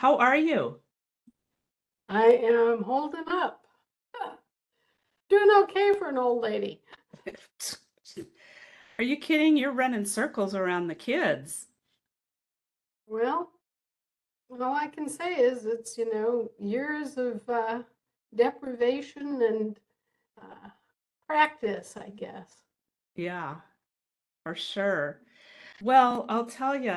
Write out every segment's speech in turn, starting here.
How are you? I am holding up. Doing okay for an old lady. Are you kidding? You're running circles around the kids. Well, all I can say is it's, years of deprivation and uh, practice, I guess. Yeah, for sure. Well, I'll tell you,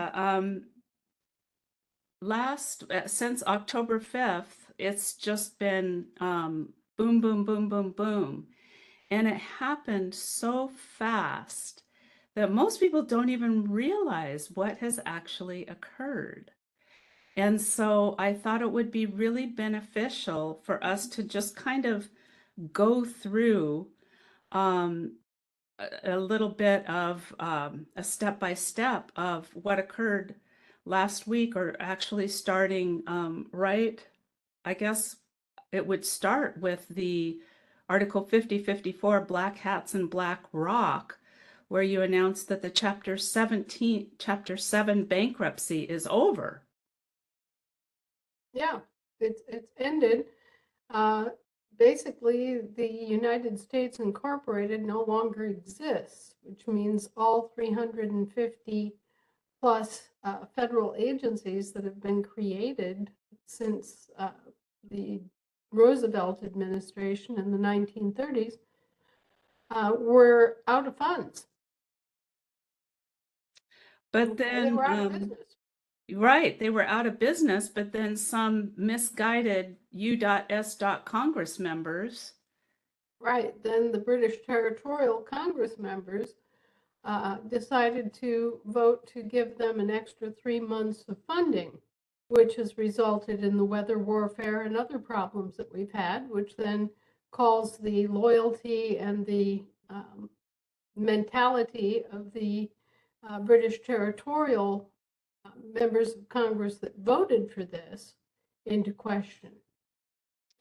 since October 5th, it's just been boom, boom, boom, boom, boom. And it happened so fast that most people don't even realize what has actually occurred. And so I thought it would be really beneficial for us to just kind of go through um, a little bit of a step by step of what occurred last week, or actually starting right. I guess it would start with the Article 5054 Black Hats and Black Rock, where you announced that the Chapter 7 bankruptcy is over. Yeah, it's ended. Uh, Basically, the United States Incorporated no longer exists, which means all 350 plus federal agencies that have been created since the Roosevelt administration in the 1930s were out of funds. But They then, were out of business. right, they were out of business, but then some misguided U.S. Congress members. Right. Then the British territorial Congress members decided to vote to give them an extra 3 months of funding, which has resulted in the weather warfare and other problems that we've had, which then calls the loyalty and the mentality of the British territorial members of Congress that voted for this into question.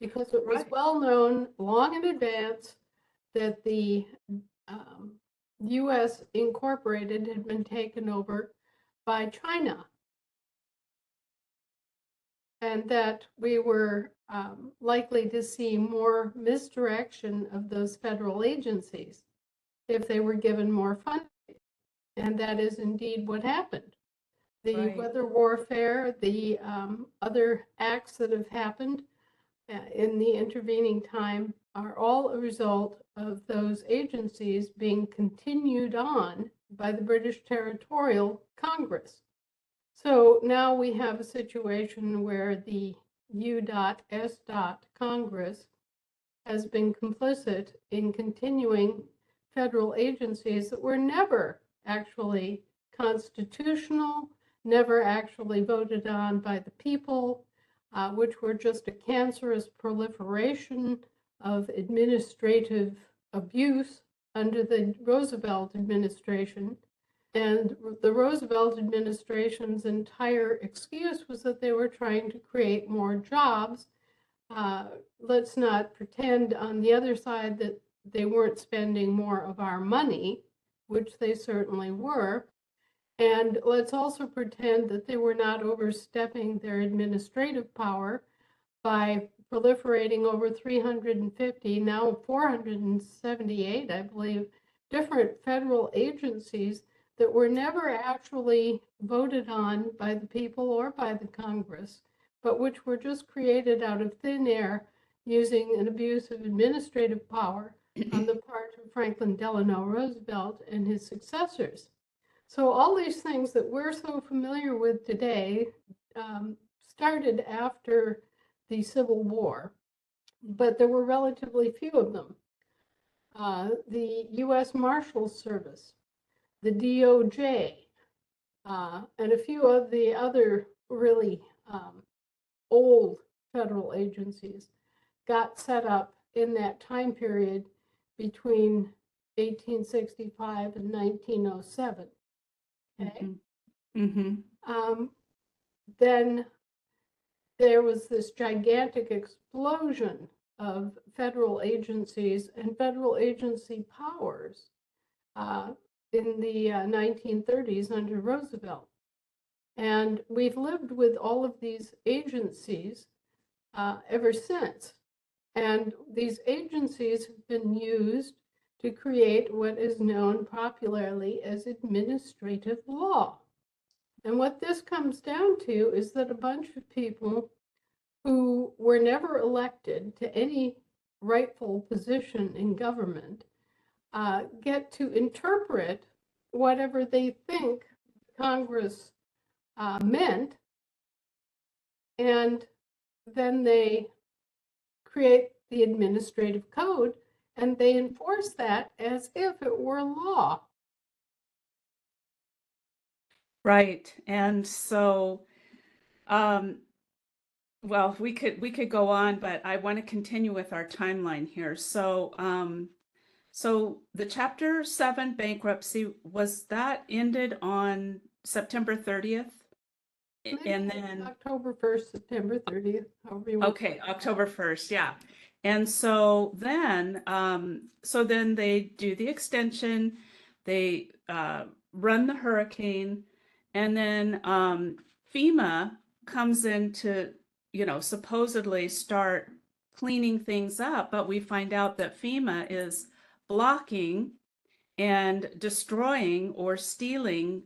Because it was Right. well known long in advance that the um, U.S. Incorporated had been taken over by China, and that we were likely to see more misdirection of those federal agencies if they were given more funding. And that is indeed what happened. The Right. weather warfare, the other acts that have happened in the intervening time are all a result of those agencies being continued on by the British Territorial Congress. So now we have a situation where the U.S. Congress has been complicit in continuing federal agencies that were never actually constitutional, never actually voted on by the people, which were just a cancerous proliferation of administrative abuse under the Roosevelt administration. And the Roosevelt administration's entire excuse was that they were trying to create more jobs. Let's not pretend on the other side that they weren't spending more of our money, which they certainly were. And let's also pretend that they were not overstepping their administrative power by proliferating over 350, now 478, I believe, different federal agencies that were never actually voted on by the people or by the Congress, but which were just created out of thin air using an abuse of administrative power on the part of Franklin Delano Roosevelt and his successors. So all these things that we're so familiar with today started after the Civil War, but there were relatively few of them. The U.S. Marshals Service, the DOJ, and a few of the other really old federal agencies got set up in that time period between 1865 and 1907. Okay. Mm-hmm. Then there was this gigantic explosion of federal agencies and federal agency powers in the 1930s under Roosevelt. And we've lived with all of these agencies ever since. And these agencies have been used to create what is known popularly as administrative law. And what this comes down to is that a bunch of people who were never elected to any rightful position in government get to interpret whatever they think Congress meant, and then they create the administrative code and they enforce that as if it were law. Right. And so, well, we could go on, but I want to continue with our timeline here. So, so the Chapter 7 bankruptcy, was that ended on September 30th? And then October 1st, September 30th, however you want. Okay, October 1st, yeah. And so then they do the extension, they run the hurricane, and then FEMA comes in to, supposedly start cleaning things up, but we find out that FEMA is blocking and destroying or stealing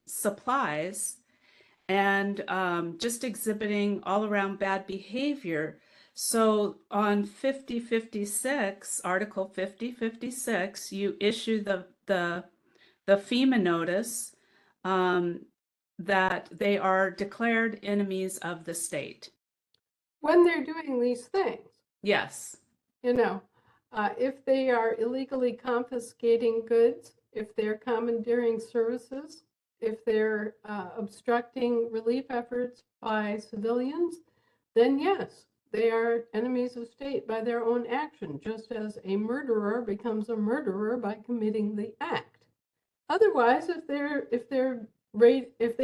supplies and just exhibiting all around bad behavior. So on 5056, Article 5056, you issue the FEMA notice that they are declared enemies of the state. When they're doing these things, Yes. If they are illegally confiscating goods, if they're commandeering services, if they're obstructing relief efforts by civilians, then yes, they are enemies of state by their own action, just as a murderer becomes a murderer by committing the act. Otherwise, if they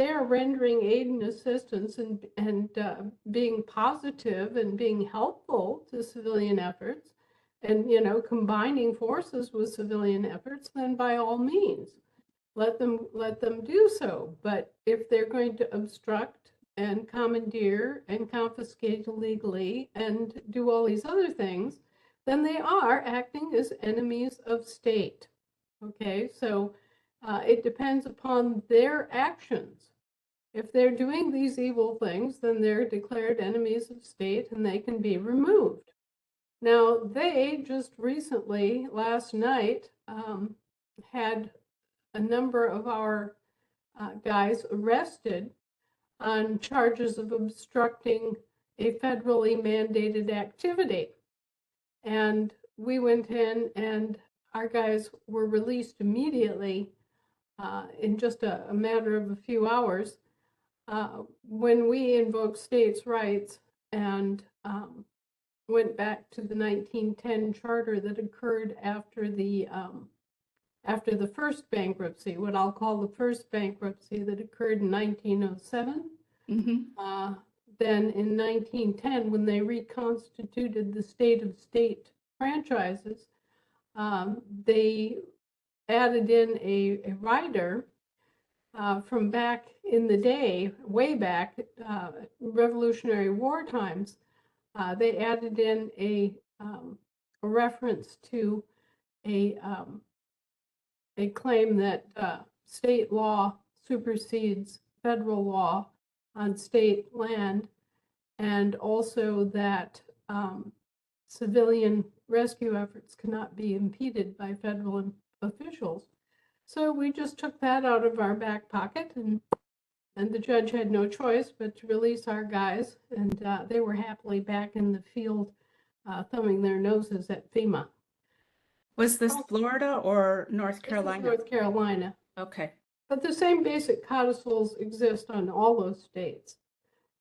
are rendering aid and assistance and being positive and being helpful to civilian efforts, and combining forces with civilian efforts, then by all means, let them do so. But if they're going to obstruct and commandeer and confiscate illegally and do all these other things, then they are acting as enemies of state. Okay, so it depends upon their actions. If they're doing these evil things, then they're declared enemies of state and they can be removed. Now, they just recently, last night, had a number of our guys arrested on charges of obstructing a federally mandated activity. And we went in and our guys were released immediately in just a matter of a few hours when we invoked states' rights and went back to the 1910 charter that occurred after the first bankruptcy, what I'll call the first bankruptcy that occurred in 1907. Mm-hmm. Then in 1910, when they reconstituted the state franchises, they added in a rider from back in the day, way back, Revolutionary War times. They added in a reference to a claim that state law supersedes federal law on state land, and also that civilian rescue efforts cannot be impeded by federal officials. So we just took that out of our back pocket, and the judge had no choice but to release our guys, and they were happily back in the field thumbing their noses at FEMA. Was this Florida or North Carolina? North Carolina. Okay. But the same basic codicils exist on all those states,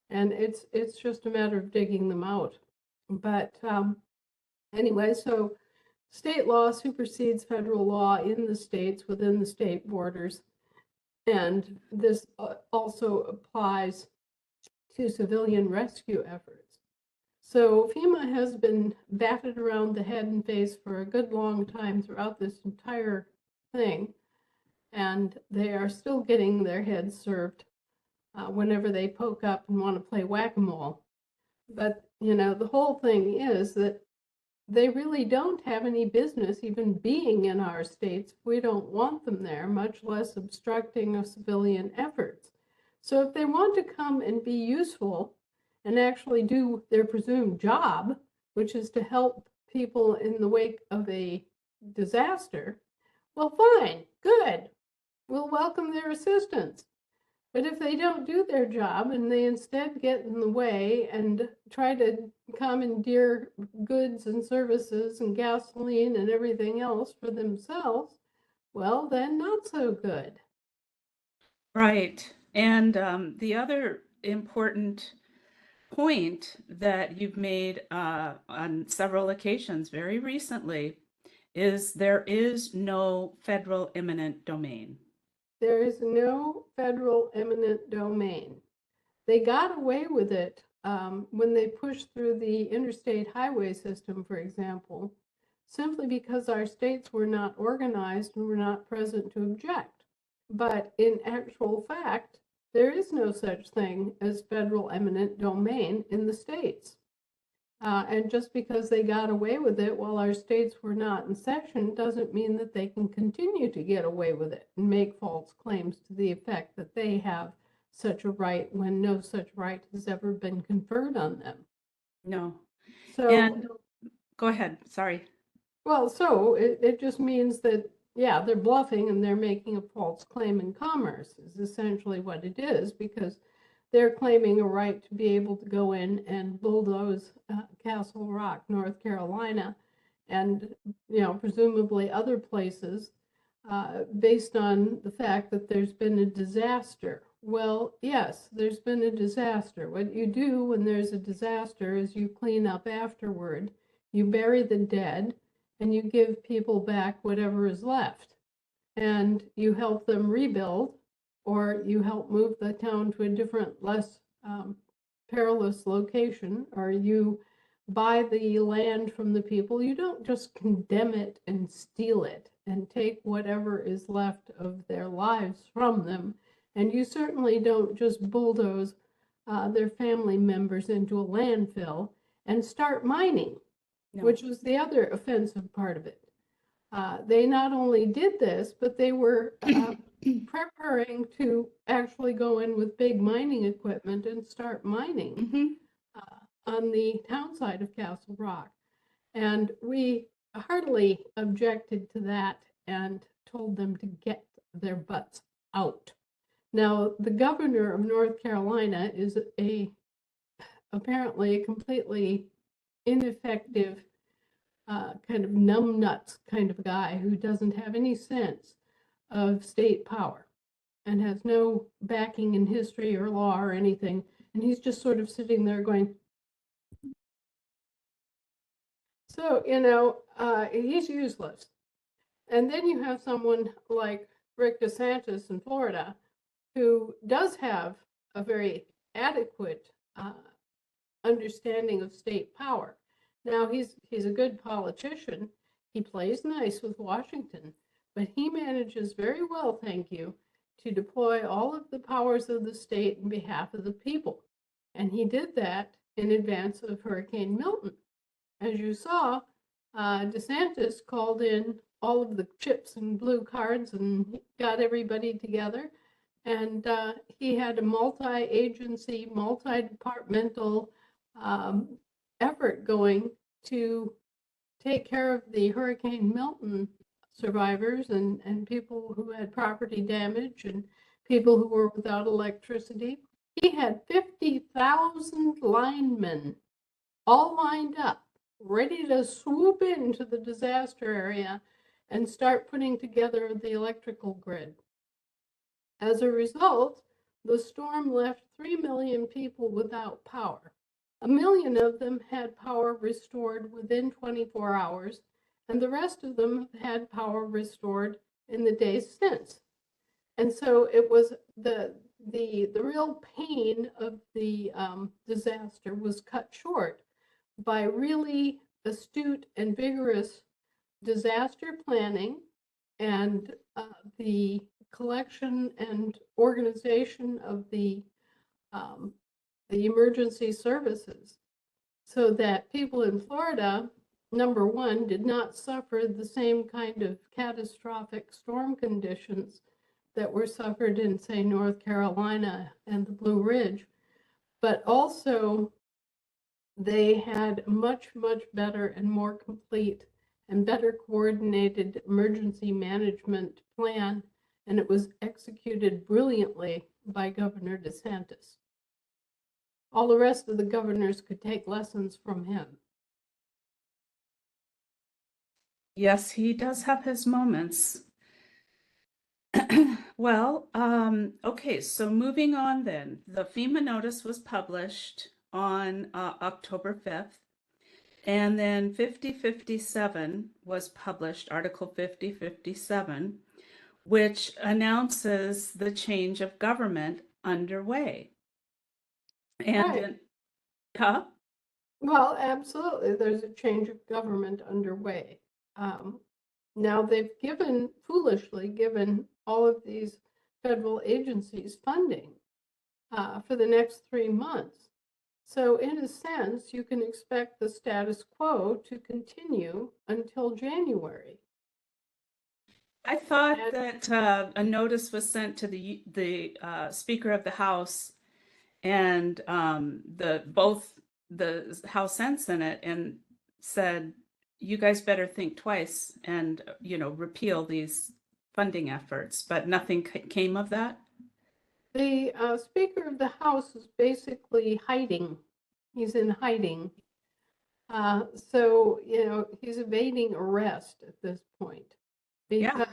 and it's just a matter of digging them out. But anyway, so state law supersedes federal law in the states within the state borders. And this also applies to civilian rescue efforts. So FEMA has been batted around the head and face for a good long time throughout this entire thing. And they are still getting their heads served whenever they poke up and want to play whack-a-mole. But, the whole thing is that they really don't have any business even being in our states. We don't want them there, much less obstructing of civilian efforts. So if they want to come and be useful and actually do their presumed job, which is to help people in the wake of a disaster, well, fine, good. We'll welcome their assistance. But if they don't do their job and they instead get in the way and try to commandeer goods and services and gasoline and everything else for themselves, well, then not so good. Right. And the other important point that you've made on several occasions very recently is there is no federal eminent domain. There is no federal eminent domain. They got away with it when they pushed through the interstate highway system, for example, simply because our states were not organized and were not present to object. But in actual fact, there is no such thing as federal eminent domain in the states. And just because they got away with it while our states were not in session doesn't mean that they can continue to get away with it and make false claims to the effect that they have such a right when no such right has ever been conferred on them. No. So, And go ahead. Sorry. well, so it just means that, yeah, they're bluffing and they're making a false claim in commerce is essentially what it is, because they're claiming a right to be able to go in and bulldoze Castle Rock, North Carolina, and, presumably other places based on the fact that there's been a disaster. Well, yes, there's been a disaster. What you do when there's a disaster is you clean up afterward, you bury the dead, and you give people back whatever is left. And you help them rebuild, or you help move the town to a different, less perilous location, or you buy the land from the people. You don't just condemn it and steal it and take whatever is left of their lives from them. And you certainly don't just bulldoze their family members into a landfill and start mining, No. which was the other offensive part of it. They not only did this, but they were preparing to actually go in with big mining equipment and start mining on the town side of Castle Rock. And we heartily objected to that and told them to get their butts out. Now, the governor of North Carolina is apparently a completely ineffective kind of numbnuts kind of guy who doesn't have any sense of state power and has no backing in history or law or anything. And he's just sort of sitting there going, so, he's useless. And then you have someone like Rick DeSantis in Florida, who does have a very adequate understanding of state power. Now, he's a good politician. He plays nice with Washington, but he manages very well, thank you, to deploy all of the powers of the state in behalf of the people. And he did that in advance of Hurricane Milton. As you saw, DeSantis called in all of the chips and blue cards and got everybody together. And he had a multi-agency, multi-departmental effort going to take care of the Hurricane Milton survivors and people who had property damage and people who were without electricity. He had 50,000 linemen all lined up, ready to swoop into the disaster area and start putting together the electrical grid. As a result, the storm left 3 million people without power. 1 million of them had power restored within 24 hours, and the rest of them had power restored in the days since. And so it was the real pain of the disaster was cut short by really astute and vigorous disaster planning and the collection and organization of the um, the emergency services, so that people in Florida, number one, did not suffer the same kind of catastrophic storm conditions that were suffered in, say, North Carolina and the Blue Ridge, but also they had much, much better and more complete and better coordinated emergency management plan, and it was executed brilliantly by Governor DeSantis. All the rest of the governors could take lessons from him. Yes, he does have his moments. Well, okay, so moving on then. The FEMA notice was published on October 5th. And then 5057 was published, Article 5057, which announces the change of government underway. And Right. then, huh? Well, absolutely. There's a change of government underway. Now they've foolishly given all of these federal agencies funding for the next 3 months. So in a sense, you can expect the status quo to continue until January. I thought And that a notice was sent to the Speaker of the House and both the House and Senate and said, you guys better think twice and repeal these funding efforts, but nothing came of that. the Speaker of the House is basically hiding. He's in hiding. So, he's evading arrest at this point Yeah.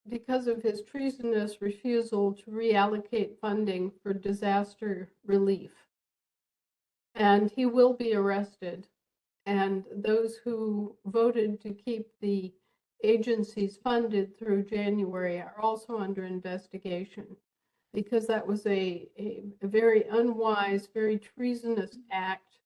because of his treasonous refusal to reallocate funding for disaster relief. And he will be arrested. And those who voted to keep the agencies funded through January are also under investigation, because that was a very unwise, very treasonous act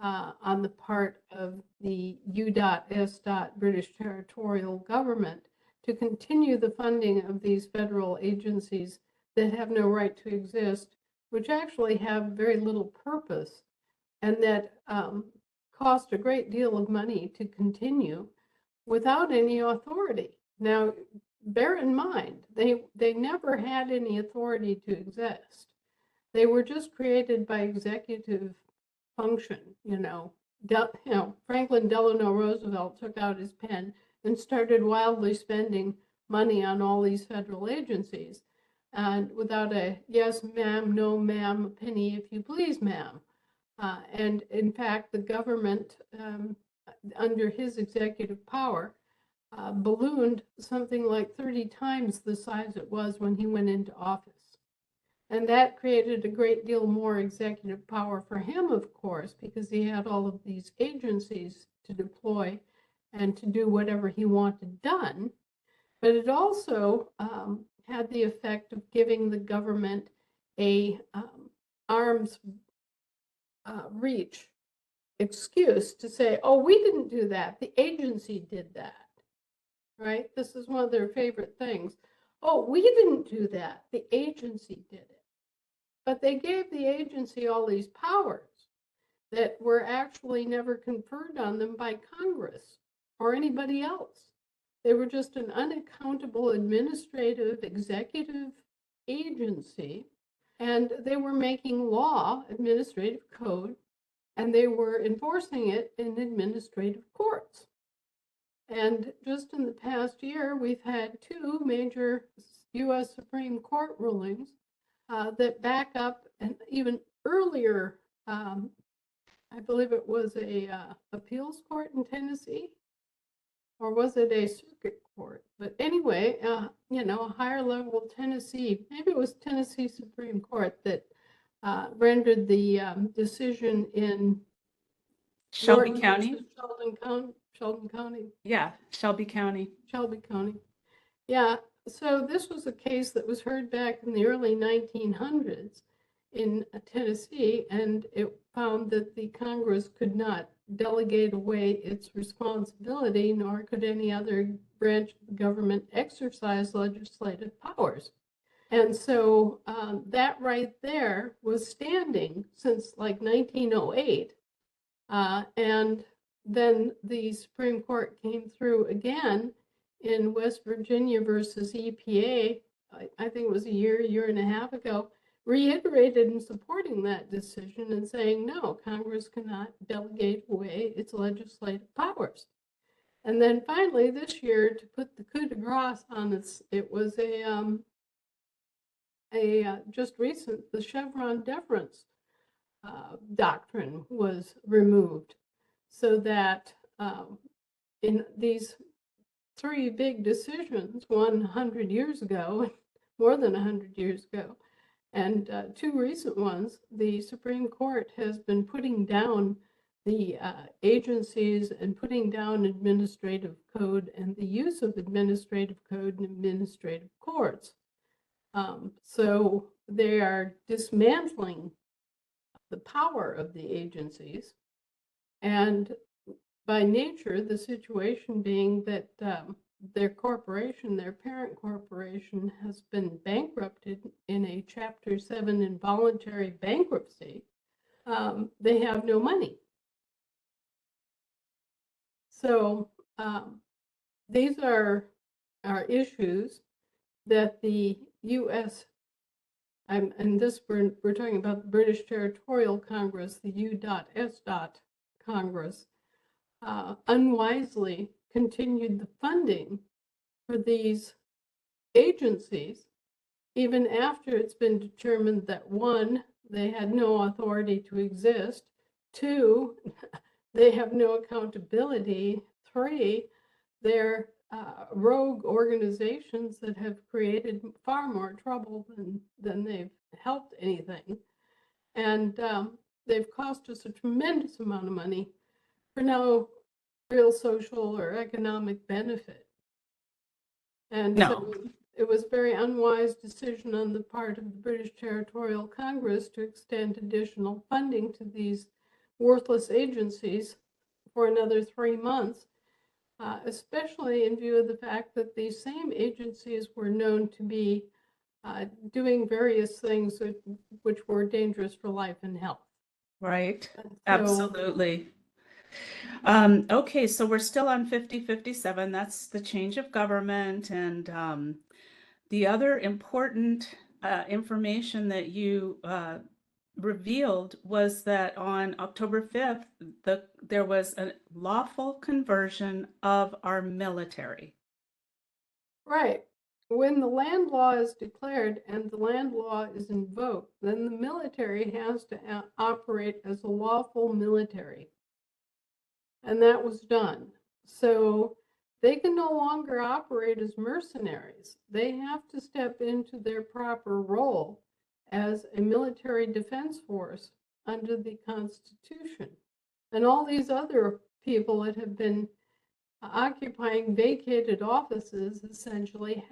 on the part of the U.S. British territorial government to continue the funding of these federal agencies that have no right to exist, which actually have very little purpose, and that cost a great deal of money to continue without any authority. Now, bear in mind, they never had any authority to exist. They were just created by executive function. Franklin Delano Roosevelt took out his pen and started wildly spending money on all these federal agencies, and without a yes ma'am, no ma'am, a penny if you please ma'am. And in fact, the government, under his executive power, ballooned something like 30 times the size it was when he went into office. And that created a great deal more executive power for him, of course, because he had all of these agencies to deploy and to do whatever he wanted done. But it also had the effect of giving the government a arm's reach excuse to say, oh, we didn't do that. The agency did that, right? This is one of their favorite things. Oh, we didn't do that. The agency did it. But they gave the agency all these powers that were actually never conferred on them by Congress or anybody else. They were just an unaccountable administrative executive agency, and they were making law, administrative code, and they were enforcing it in administrative courts. And just in the past year, we've had 2 major U.S. Supreme Court rulings that back up an even earlier, I believe it was a appeals court in Tennessee, or was it a circuit court? But anyway, a higher level Tennessee, maybe it was Tennessee Supreme Court that rendered the decision in Shelby Norton County. versus Sheldon County. Yeah, Shelby County. Shelby County. Yeah, so this was a case that was heard back in the early 1900s in Tennessee, and it found that the Congress could not delegate away its responsibility, nor could any other branch of the government exercise legislative powers. And so that right there was standing since like 1908. And then the Supreme Court came through again in West Virginia versus EPA, I think it was a year and a half ago, reiterated in supporting that decision and saying, no, Congress cannot delegate away its legislative powers. And then finally this year, to put the coup de grace on this, it was just recent, the Chevron deference doctrine was removed, so that in these three big decisions, one 100 years ago, more than 100 years ago, and two recent ones, the Supreme Court has been putting down the agencies and putting down administrative code and the use of administrative code and administrative courts. So they are dismantling the power of the agencies, and by nature, the situation being that their corporation, their parent corporation, has been bankrupted in a Chapter 7 involuntary bankruptcy, they have no money. So these are issues that the U.S. And this we're talking about the British Territorial Congress, the U.S. Congress, unwisely continued the funding for these agencies, even after it's been determined that one, they had no authority to exist, two, they have no accountability, three, they're rogue organizations that have created far more trouble than they've helped anything. And they've cost us a tremendous amount of money for no real social or economic benefit. And No. so it was a very unwise decision on the part of the British Territorial Congress to extend additional funding to these worthless agencies for another 3 months, especially in view of the fact that these same agencies were known to be doing various things which were dangerous for life and health. Right. And so, Absolutely. Okay, so we're still on 5057. That's the change of government. And the other important information that you revealed was that on October 5th, there was a lawful conversion of our military. right. When the land law is declared and the land law is invoked, then the military has to operate as a lawful military. And that was done. So they can no longer operate as mercenaries. They have to step into their proper role as a military defense force under the Constitution. And all these other people that have been occupying vacated offices essentially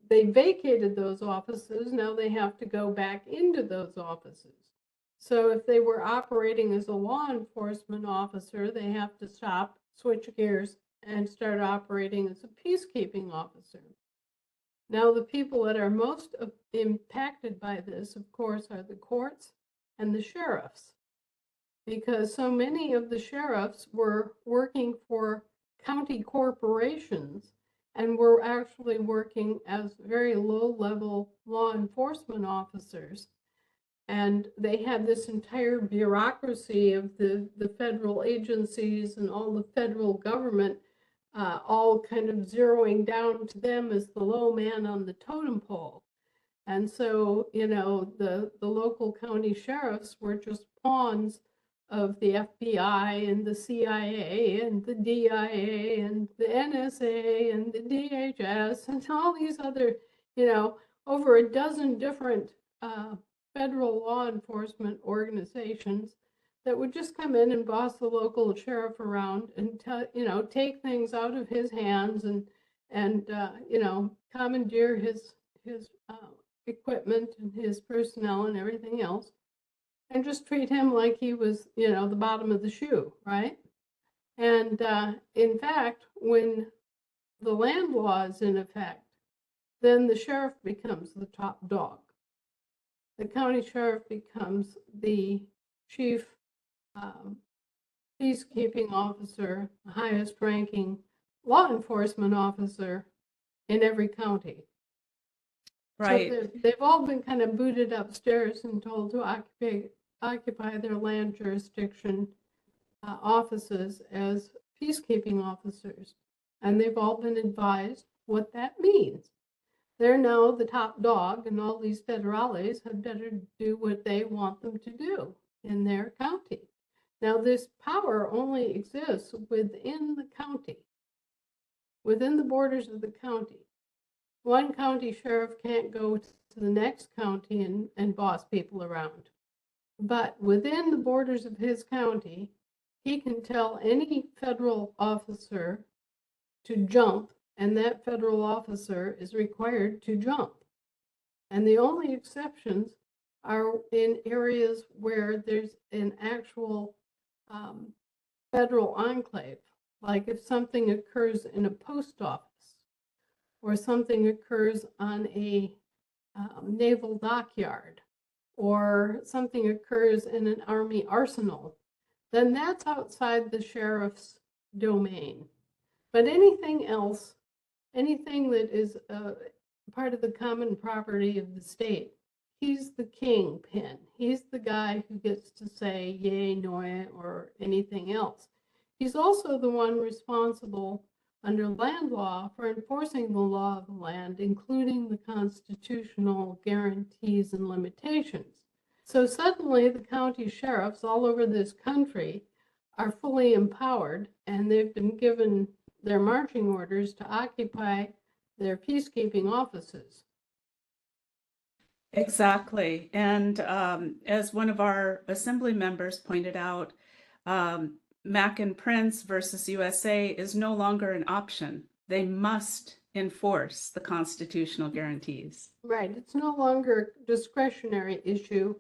they vacated those offices, now they have to go back into those offices. So if they were operating as a law enforcement officer, they have to stop, switch gears, and start operating as a peacekeeping officer. Now, the people that are most impacted by this, of course, are the courts and the sheriffs, because so many of the sheriffs were working for county corporations and were actually working as very low-level law enforcement officers. And they had this entire bureaucracy of the federal agencies and all the federal government all kind of zeroing down to them as the low man on the totem pole. And so, the local county sheriffs were just pawns of the FBI and the CIA and the DIA and the NSA and the DHS and all these other, over a dozen different federal law enforcement organizations that would just come in and boss the local sheriff around and take things out of his hands and commandeer his equipment and his personnel and everything else, and just treat him like he was the bottom of the shoe, right? And in fact, when the land law is in effect, then the sheriff becomes the top dog. The county sheriff becomes the chief peacekeeping officer, highest ranking law enforcement officer in every county. Right. So they've all been kind of booted upstairs and told to occupy their land jurisdiction offices as peacekeeping officers. And they've all been advised what that means. They're now the top dog, and all these federales had better do what they want them to do in their county. Now, this power only exists within the county, within the borders of the county. One county sheriff can't go to the next county and boss people around. But within the borders of his county, he can tell any federal officer to jump, and that federal officer is required to jump. And the only exceptions are in areas where there's an actual federal enclave, like if something occurs in a post office or something occurs on a naval dockyard or something occurs in an army arsenal, then that's outside the sheriff's domain. But anything else, anything that is part of the common property of the state, he's the kingpin. He's the guy who gets to say yay, nay, or anything else. He's also the one responsible under land law for enforcing the law of the land, including the constitutional guarantees and limitations. So suddenly the county sheriffs all over this country are fully empowered, and they've been given their marching orders to occupy their peacekeeping offices. Exactly. And as one of our assembly members pointed out, Mac and Prince versus USA is no longer an option. They must enforce the constitutional guarantees. Right. It's no longer a discretionary issue.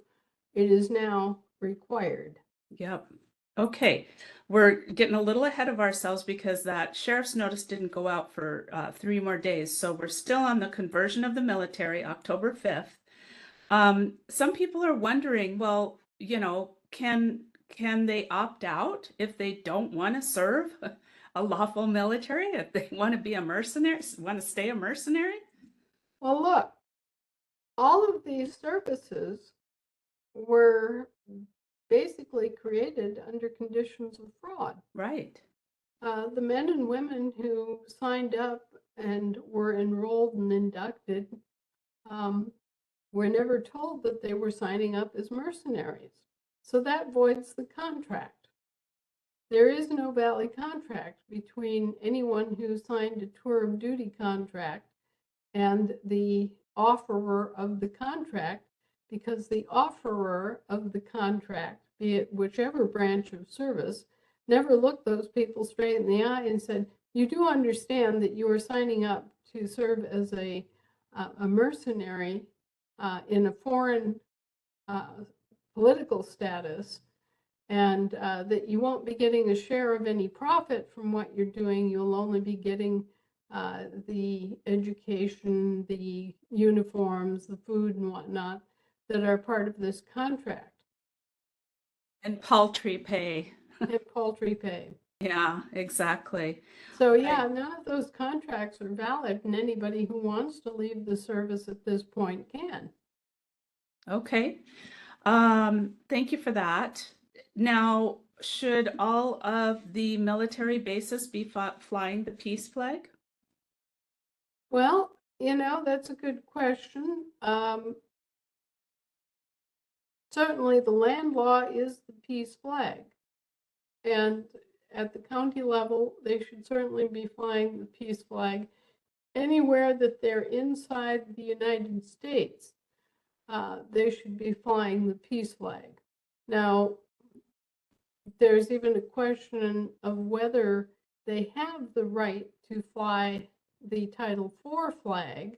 It is now required. Yep. Okay. We're getting a little ahead of ourselves because that sheriff's notice didn't go out for 3 more days. So we're still on the conversion of the military, October 5th. Some people are wondering, well, can they opt out if they don't want to serve a lawful military, if they want to be a mercenary, want to stay a mercenary? Well, look, all of these services were basically created under conditions of fraud. Right. The men and women who signed up and were enrolled and inducted were never told that they were signing up as mercenaries. So that voids the contract. There is no valid contract between anyone who signed a tour of duty contract and the offerer of the contract, because the offerer of the contract, be it whichever branch of service, never looked those people straight in the eye and said, you do understand that you are signing up to serve as a mercenary in a foreign political status, and that you won't be getting a share of any profit from what you're doing. You'll only be getting the education, the uniforms, the food and whatnot that are part of this contract. And paltry pay. And paltry pay. Yeah, exactly. So yeah, none of those contracts are valid, and anybody who wants to leave the service at this point can. Okay. Thank you for that. Now, should all of the military bases be flying the peace flag? Well, that's a good question. Certainly the land law is the peace flag. And at the county level, they should certainly be flying the peace flag anywhere that they're inside the United States. They should be flying the peace flag. Now, there's even a question of whether they have the right to fly the Title IV flag,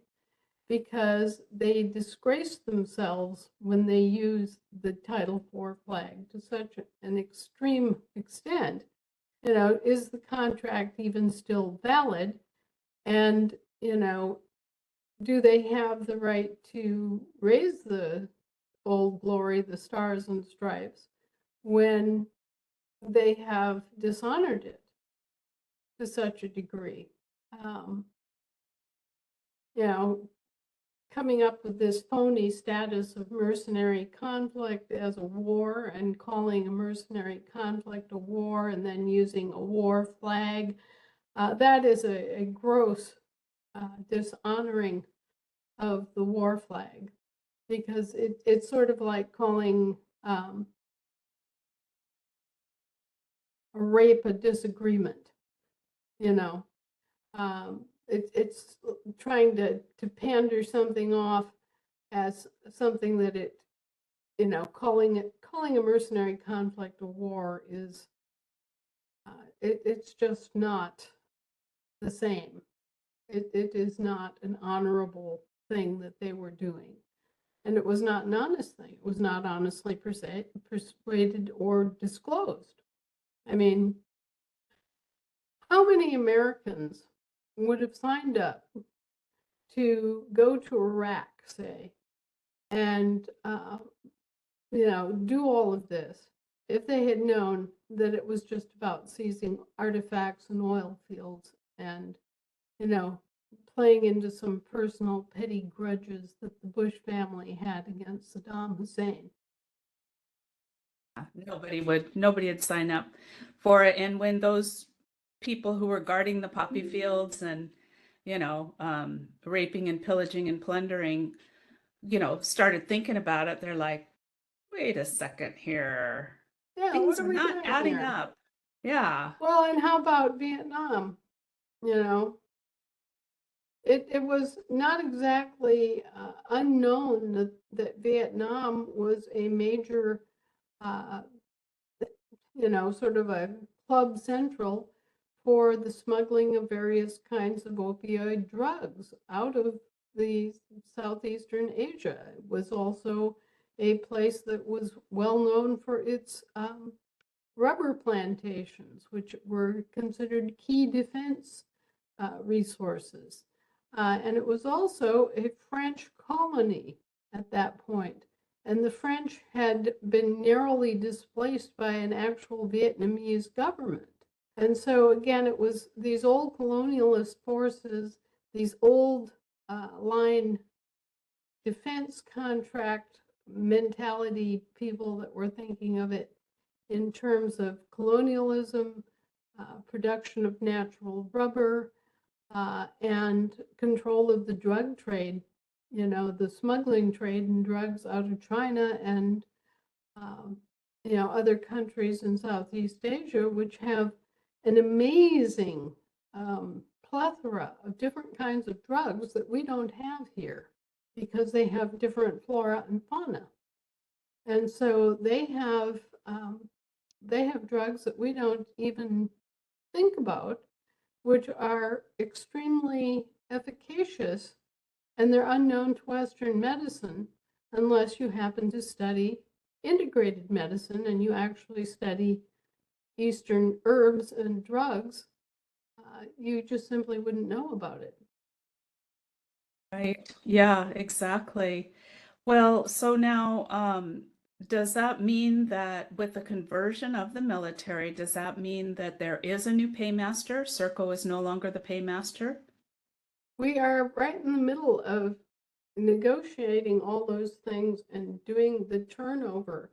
because they disgrace themselves when they use the Title IV flag to such an extreme extent. Is the contract even still valid? And, do they have the right to raise the Old Glory, the Stars and Stripes, when they have dishonored it to such a degree? Um, you know, coming up with this phony status of mercenary conflict as a war and calling a mercenary conflict a war and then using a war flag. That is a gross dishonoring of the war flag, because it's sort of like calling a rape a disagreement, you know. It's trying to pander something off as something that calling a mercenary conflict a war is it's just not the same. It is not an honorable thing that they were doing. And it was not an honest thing. It was not honestly persuaded or disclosed. I mean, how many Americans would have signed up to go to Iraq, say, and do all of this if they had known that it was just about seizing artifacts and oil fields and, playing into some personal petty grudges that the Bush family had against Saddam Hussein? Nobody'd sign up for it. And when those people who were guarding the poppy fields and, raping and pillaging and plundering, started thinking about it, they're like, wait a second here. Yeah, Things what are are we not doing adding here? up. Yeah. Well, and how about Vietnam? It was not exactly unknown that Vietnam was a major, uh, sort of a club central for the smuggling of various kinds of opioid drugs out of the Southeastern Asia. It was also a place that was well known for its rubber plantations, which were considered key defense resources. And it was also a French colony at that point. And the French had been narrowly displaced by an actual Vietnamese government. And so, again, it was these old colonialist forces, these old line defense contract mentality people that were thinking of it in terms of colonialism, production of natural rubber, and control of the drug trade, the smuggling trade in drugs out of China and, other countries in Southeast Asia, which have an amazing plethora of different kinds of drugs that we don't have here because they have different flora and fauna. And so they have drugs that we don't even think about, which are extremely efficacious, and they're unknown to Western medicine unless you happen to study integrated medicine and you actually study Eastern herbs and drugs. You just simply wouldn't know about it. Right. Yeah, exactly. Well, so now, does that mean that with the conversion of the military, does that mean that there is a new paymaster? Serco is no longer the paymaster? We are right in the middle of negotiating all those things and doing the turnover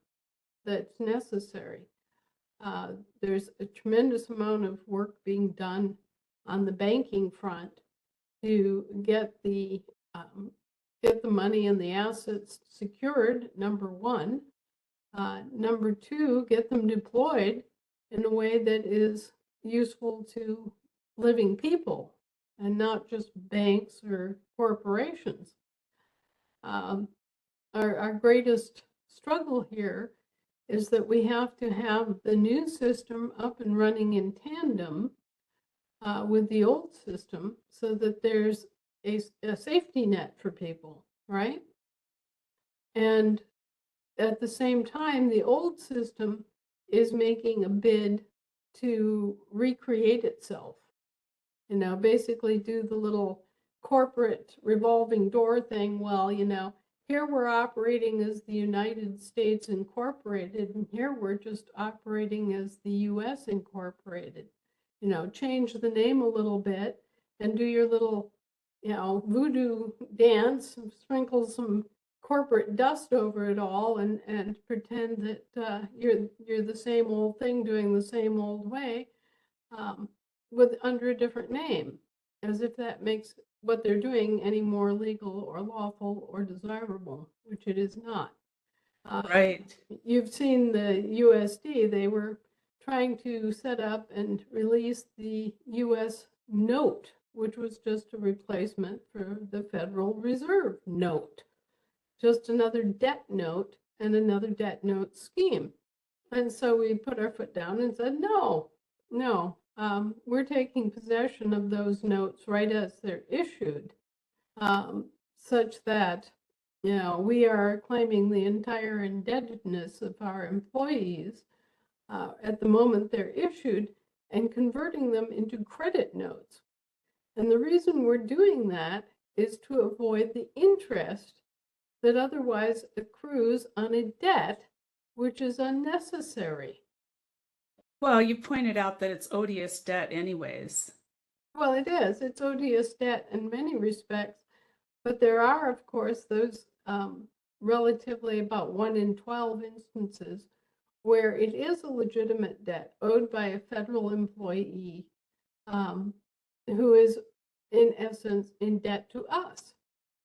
that's necessary. There's a tremendous amount of work being done on the banking front to get the money and the assets secured, number one. Number two, get them deployed in a way that is useful to living people and not just banks or corporations. Our greatest struggle here is that we have to have the new system up and running in tandem with the old system so that there's a safety net for people, right? And at the same time, the old system is making a bid to recreate itself, basically do the little corporate revolving door thing. Well, here we're operating as the United States Incorporated, and here we're just operating as the US Incorporated. Change the name a little bit and do your little, voodoo dance, sprinkle some corporate dust over it all, and pretend that you're the same old thing doing the same old way, with under a different name, as if that makes what they're doing any more legal or lawful or desirable, which it is not. Right. You've seen the USD, they were trying to set up and release the US note, which was just a replacement for the Federal Reserve note, just another debt note and another debt note scheme. And so we put our foot down and said, no, we're taking possession of those notes right as they're issued, such that, we are claiming the entire indebtedness of our employees at the moment they're issued and converting them into credit notes. And the reason we're doing that is to avoid the interest that otherwise accrues on a debt which is unnecessary. Well, you pointed out that it's odious debt anyways. Well, it is. It's odious debt in many respects, but there are, of course, those relatively about 1 in 12 instances where it is a legitimate debt owed by a federal employee who is, in essence, in debt to us.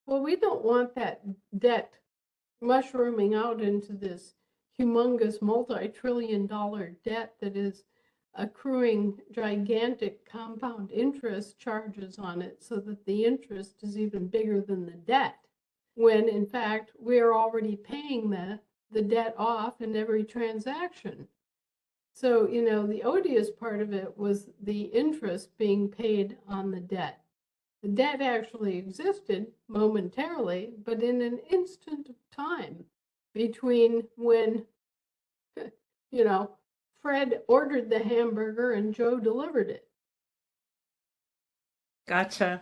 Well, we don't want that debt mushrooming out into this humongous multi-trillion-dollar debt that is accruing gigantic compound interest charges on it, so that the interest is even bigger than the debt, when in fact we're already paying the debt off in every transaction. So, the odious part of it was the interest being paid on the debt. The debt actually existed momentarily, but in an instant of time between when, Fred ordered the hamburger and Joe delivered it. Gotcha.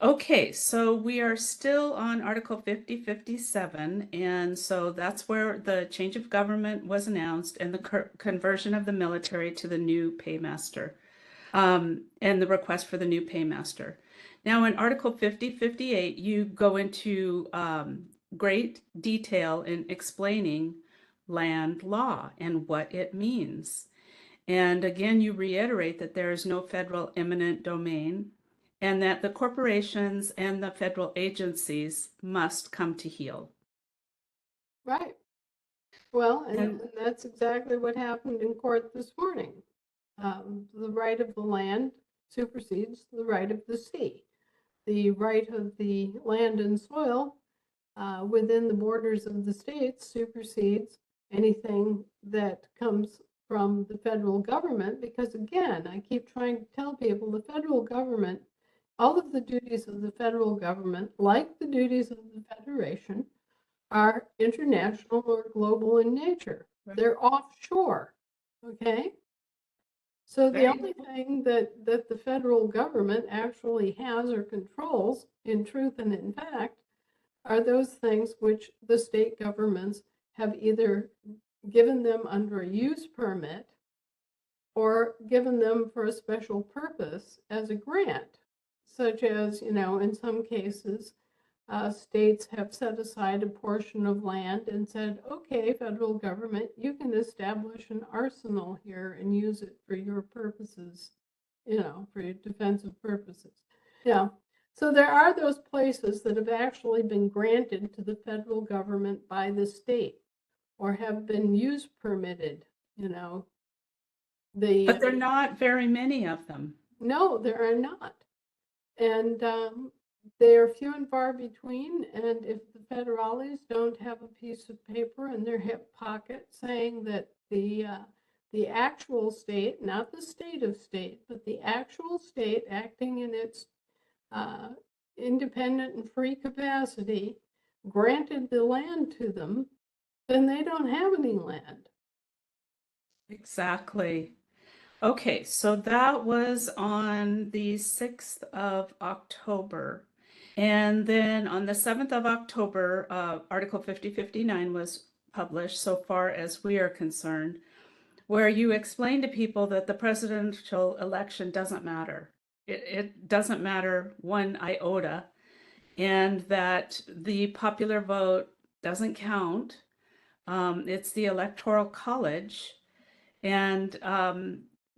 Okay, so we are still on Article 5057, and so that's where the change of government was announced and the conversion of the military to the new paymaster, and the request for the new paymaster. Now, in Article 5058, you go into great detail in explaining land law and what it means. And again, you reiterate that there is no federal eminent domain and that the corporations and the federal agencies must come to heel. Right. Well, and that's exactly what happened in court this morning. The right of the land supersedes the right of the sea. The right of the land and soil within the borders of the states supersedes anything that comes from the federal government, because again, I keep trying to tell people the federal government, all of the duties of the federal government, like the duties of the Federation, are international or global in nature. Right. They're offshore, okay? So the only thing that the federal government actually has or controls, in truth and in fact, are those things which the state governments have either given them under a use permit or given them for a special purpose as a grant, such as, in some cases, states have set aside a portion of land and said, okay, federal government, you can establish an arsenal here and use it for your purposes, for your defensive purposes. So there are those places that have actually been granted to the federal government by the state or have been use permitted, But there are not very many of them. No, there are not. And they are few and far between. And if the federales don't have a piece of paper in their hip pocket saying that the actual state, not the state of state, but the actual state acting in its independent and free capacity, granted the land to them, then they don't have any land. Exactly. Okay, so that was on the 6th of October. And then on the 7th of October, Article 5059 was published, so far as we are concerned, where you explain to people that the presidential election doesn't matter. It doesn't matter one iota, and that the popular vote doesn't count. It's the Electoral College, and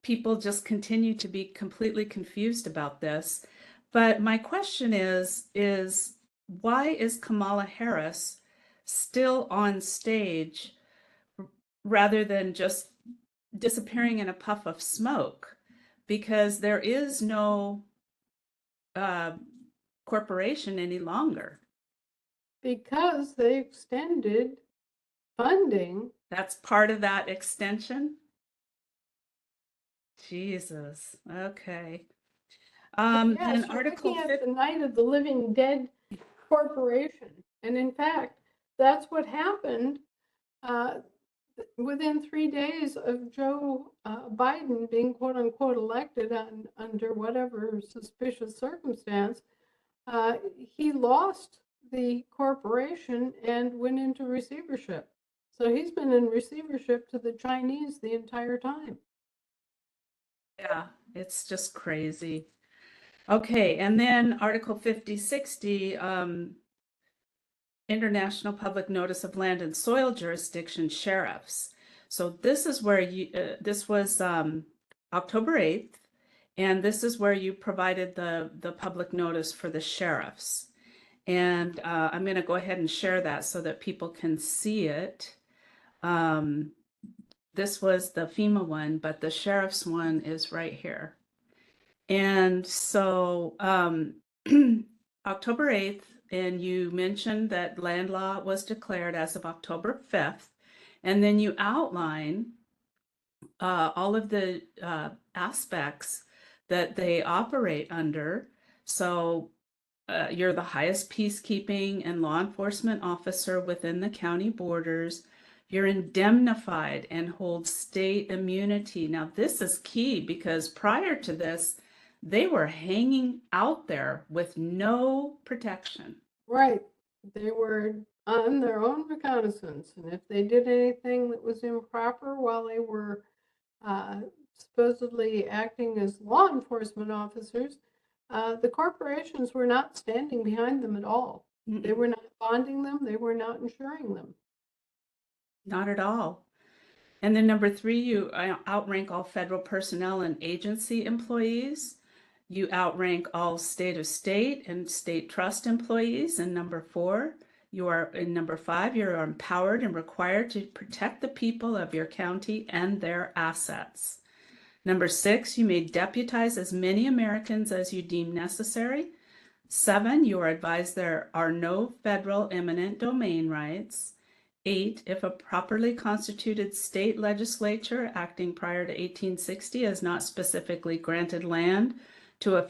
people just continue to be completely confused about this. But my question is why is Kamala Harris still on stage rather than just disappearing in a puff of smoke? Because there is no uh, corporation any longer. Because they extended funding. That's part of that extension. Jesus. Okay. Yes, Then you're Article looking at 50. the Night of the Living Dead Corporation. And in fact, that's what happened within 3 days of Joe Biden being quote unquote elected under whatever suspicious circumstance. He lost the corporation and went into receivership. So he's been in receivership to the Chinese the entire time. Yeah, it's just crazy. Okay, and then Article 5060, International Public Notice of Land and Soil Jurisdiction Sheriffs. So this is where this was October 8th, and this is where you provided the public notice for the sheriffs. And I'm going to go ahead and share that so that people can see it. This was the FEMA one, but the sheriff's one is right here. And so October 8th, and you mentioned that land law was declared as of October 5th. And then you outline all of the aspects that they operate under. So you're the highest peacekeeping and law enforcement officer within the county borders. You're indemnified and hold state immunity. Now, this is key because prior to this, they were hanging out there with no protection. Right. They were on their own reconnaissance. And if they did anything that was improper while they were supposedly acting as law enforcement officers, the corporations were not standing behind them at all. They were not bonding them. They were not insuring them. Not at all. And then number 3, you outrank all federal personnel and agency employees. You outrank all state of state and state trust employees. And number 4, you are in number 5, you're empowered and required to protect the people of your county and their assets. Number 6, you may deputize as many Americans as you deem necessary. 7, you are advised there are no federal eminent domain rights. 8, if a properly constituted state legislature acting prior to 1860 has not specifically granted land to a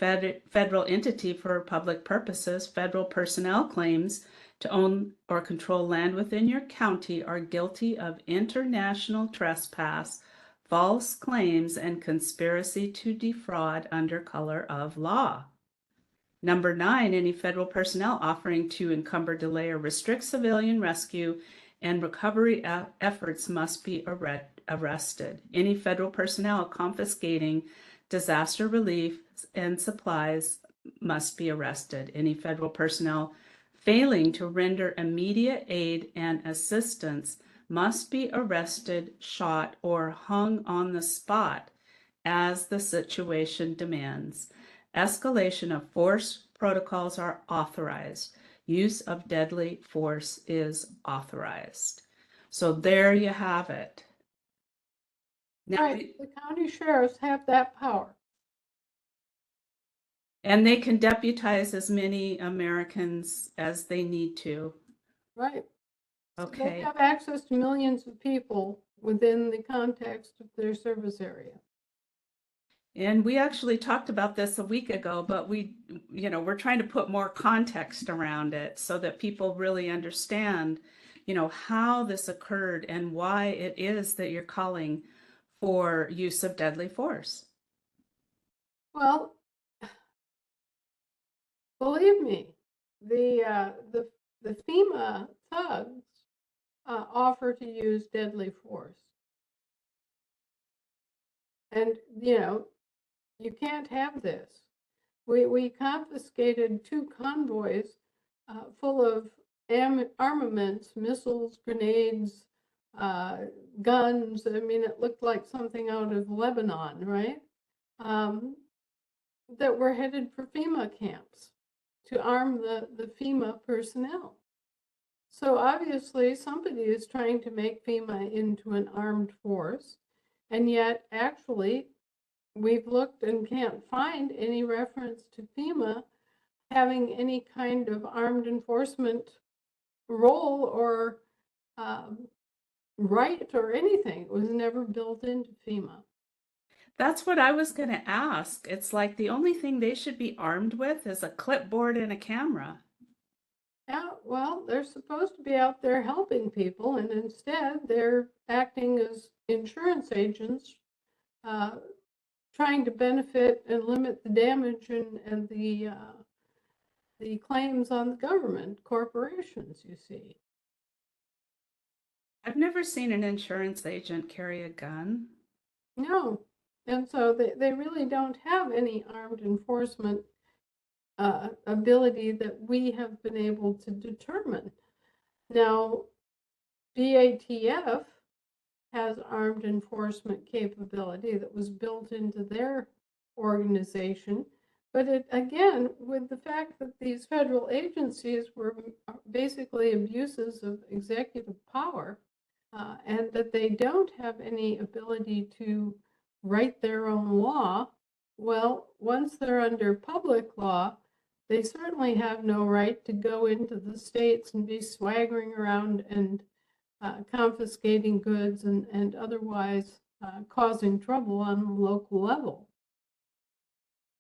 federal entity for public purposes, federal personnel claims to own or control land within your county are guilty of international trespass, false claims, and conspiracy to defraud under color of law. Number 9, any federal personnel offering to encumber, delay, or restrict civilian rescue and recovery efforts must be arrested. Any federal personnel confiscating disaster relief and supplies must be arrested. Any federal personnel failing to render immediate aid and assistance must be arrested, shot, or hung on the spot as the situation demands. Escalation of force protocols are authorized. Use of deadly force is authorized. So there you have it. Now, Right. The county sheriffs have that power. and they can deputize as many Americans as they need to. Right. So they Okay. have access to millions of people within the context of their service area. And we actually talked about this a week ago, but we're trying to put more context around it so that people really understand, how this occurred and why it is that you're calling for use of deadly force. Well, believe me, the FEMA thugs offer to use deadly force. And, you can't have this. We confiscated 2 convoys full of armaments, missiles, grenades, guns. I mean, it looked like something out of Lebanon, right? That were headed for FEMA camps to arm the FEMA personnel. So obviously, somebody is trying to make FEMA into an armed force, and yet actually, we've looked and can't find any reference to FEMA having any kind of armed enforcement role or right or anything. It was never built into FEMA. That's what I was going to ask. It's like the only thing they should be armed with is a clipboard and a camera. Yeah, well, they're supposed to be out there helping people, and instead they're acting as insurance agents, trying to benefit and limit the damage and the claims on the government, corporations, you see. I've never seen an insurance agent carry a gun. No, and so they really don't have any armed enforcement ability that we have been able to determine. Now, BATF has armed enforcement capability that was built into their organization. But it, again, with the fact that these federal agencies were basically abuses of executive power, and that they don't have any ability to write their own law, well, once they're under public law, they certainly have no right to go into the states and be swaggering around and confiscating goods and otherwise causing trouble on the local level.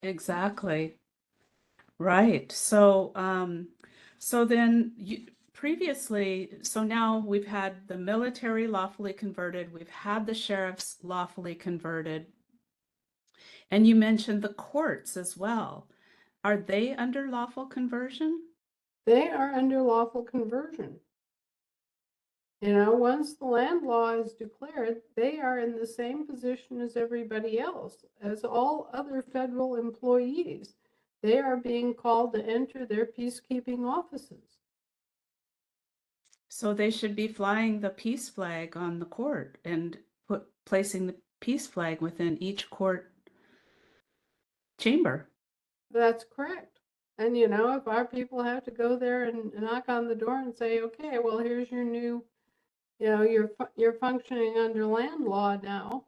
Exactly. Right. So then previously, so now we've had the military lawfully converted, we've had the sheriffs lawfully converted, and you mentioned the courts as well. Are they under lawful conversion? They are under lawful conversion. Once the land law is declared, they are in the same position as everybody else, as all other federal employees. They are being called to enter their peacekeeping offices. So they should be flying the peace flag on the court and placing the peace flag within each court chamber. That's correct. And if our people have to go there and knock on the door and say, okay, well, here's your new, you're functioning under land law now,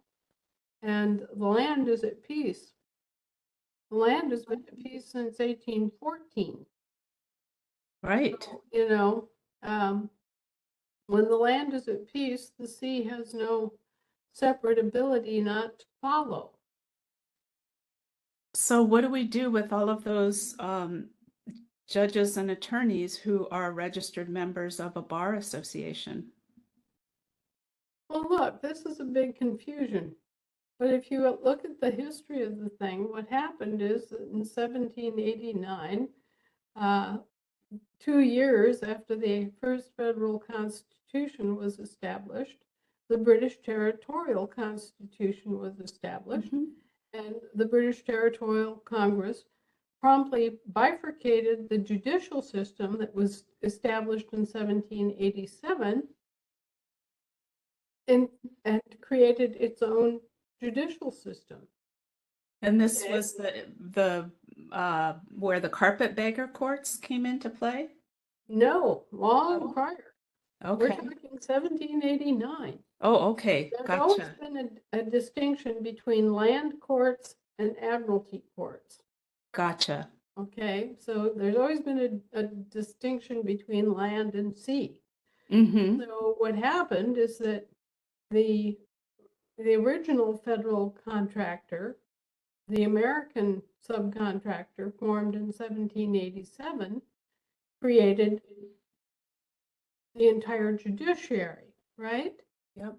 and the land is at peace. The land has been at peace since 1814. Right. So, when the land is at peace, the sea has no separate ability not to follow. So what do we do with all of those judges and attorneys who are registered members of a bar association? Well, look, this is a big confusion. But if you look at the history of the thing, what happened is that in 1789, 2 years after the first federal constitution was established, the British Territorial Constitution was established, and the British Territorial Congress promptly bifurcated the judicial system that was established in 1787 and created its own judicial system. And this was the where the carpetbagger courts came into play? No, long prior. We're Okay. talking 1789. Oh, okay. There's always Gotcha. been a distinction between land courts and admiralty courts. Gotcha. Okay, so there's always been a distinction between land and sea. Mm-hmm. So what happened is that the original federal contractor, the American subcontractor formed in 1787, created the entire judiciary, right? Yep.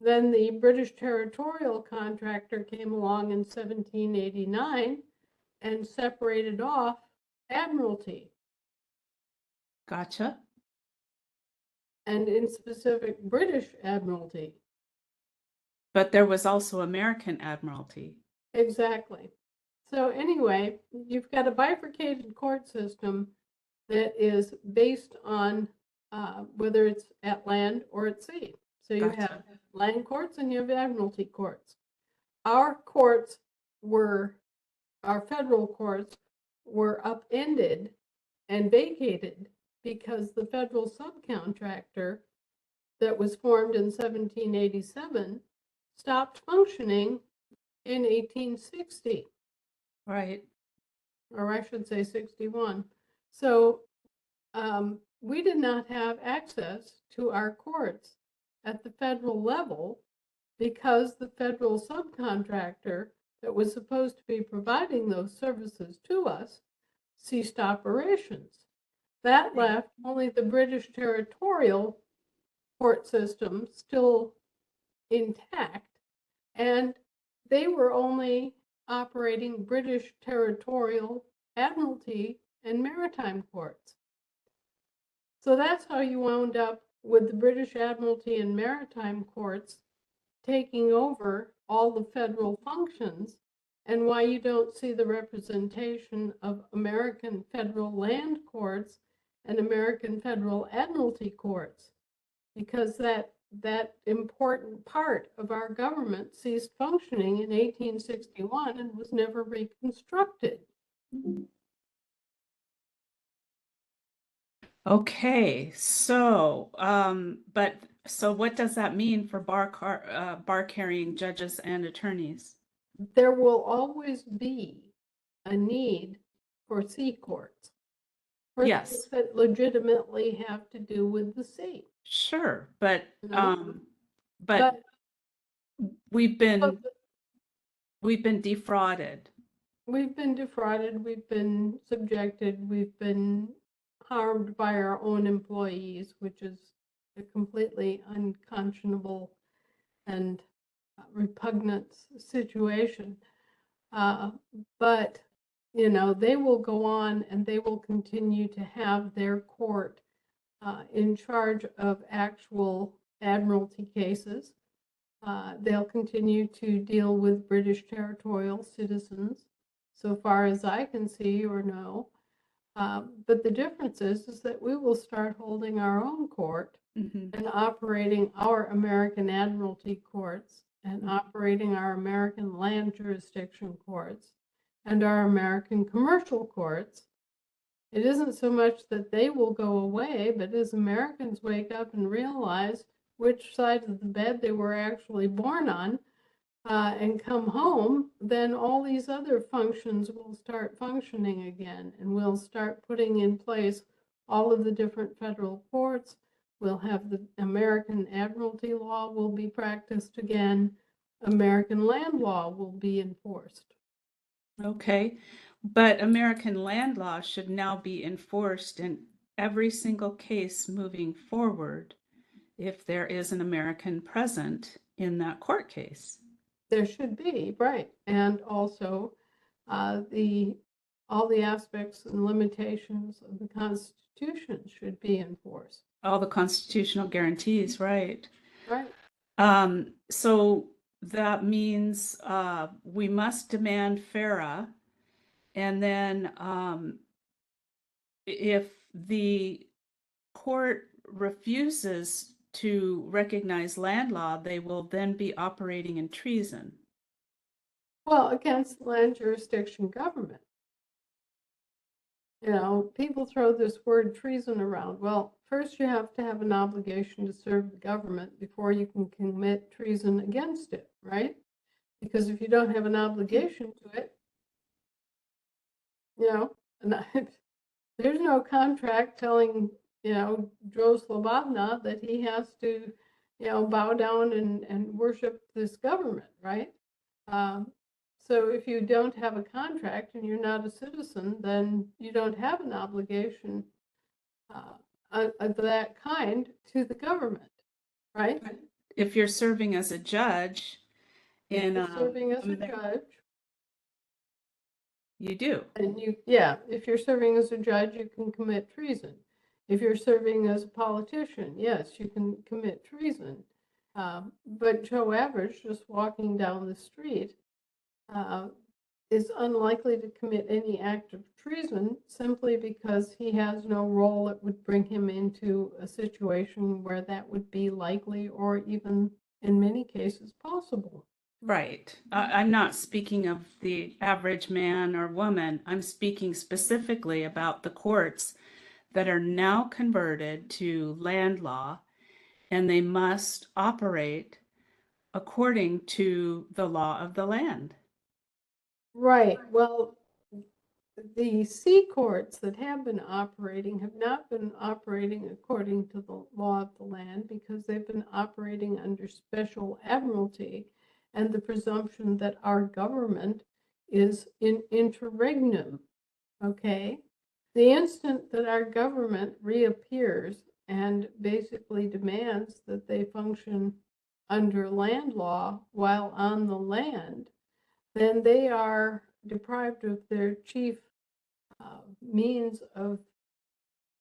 Then the British territorial contractor came along in 1789 and separated off Admiralty, Gotcha. and in specific British Admiralty. But there was also American Admiralty. Exactly. So anyway, you've got a bifurcated court system that is based on whether it's at land or at sea. So you Gotcha. have land courts and you have admiralty courts. Our courts were, our federal courts were upended and vacated because the federal subcontractor that was formed in 1787 stopped functioning in 1860, Right. or I should say 61. So we did not have access to our courts at the federal level because the federal subcontractor that was supposed to be providing those services to us ceased operations. That left only the British territorial court system still intact, and they were only operating British territorial, admiralty, and maritime courts. So that's how you wound up with the British Admiralty and Maritime Courts taking over all the federal functions, and why you don't see the representation of American federal land courts and American federal admiralty courts, because that important part of our government ceased functioning in 1861 and was never reconstructed. Okay, so so what does that mean for bar carrying judges and attorneys? There will always be a need for sea courts, for Yes. things that legitimately have to do with the sea. Sure, but No. but we've been but we've been defrauded. we've been defrauded, we've been subjected, we've been harmed by our own employees, which is a completely unconscionable and repugnant situation. But, you know, they will go on and they will continue to have their court in charge of actual admiralty cases. They'll continue to deal with British territorial citizens, so far as I can see or know. But the difference is that we will start holding our own court Mhm. and operating our American Admiralty courts and operating our American land jurisdiction courts and our American commercial courts. It isn't so much that they will go away, but as Americans wake up and realize which side of the bed they were actually born on, and come home, then all these other functions will start functioning again, and we'll start putting in place all of the different federal courts. We'll have the American Admiralty law will be practiced again. American land law will be enforced. Okay, but American land law should now be enforced in every single case moving forward if there is an American present in that court case. There should be, right, and also all the aspects and limitations of the Constitution should be enforced. All the constitutional guarantees, right? Right. So that means we must demand FARA, and then if the court refuses to recognize land law, they will then be operating in treason. Well, against land jurisdiction government. You know, people throw this word treason around. Well, first you have to have an obligation to serve the government before you can commit treason against it, right? Because if you don't have an obligation to it, you know, there's no contract telling, you know, Joe Slobodna that he has to, you know, bow down and worship this government, right? So if you don't have a contract and you're not a citizen, then you don't have an obligation of that kind to the government, right? if you're serving as a judge If in you're serving as a Amer- judge, you do. and yeah, if you're serving as a judge, you can commit treason. If you're serving as a politician, yes, you can commit treason. But Joe Average, just walking down the street, uh, is unlikely to commit any act of treason simply because he has no role that would bring him into a situation where that would be likely or even in many cases possible. Right. I'm not speaking of the average man or woman. I'm speaking specifically about the courts that are now converted to land law, and they must operate according to the law of the land. Right. Well, the C courts that have been operating have not been operating according to the law of the land because they've been operating under special admiralty and the presumption that our government is in interregnum. Okay? The instant that our government reappears and basically demands that they function under land law while on the land, then they are deprived of their chief means of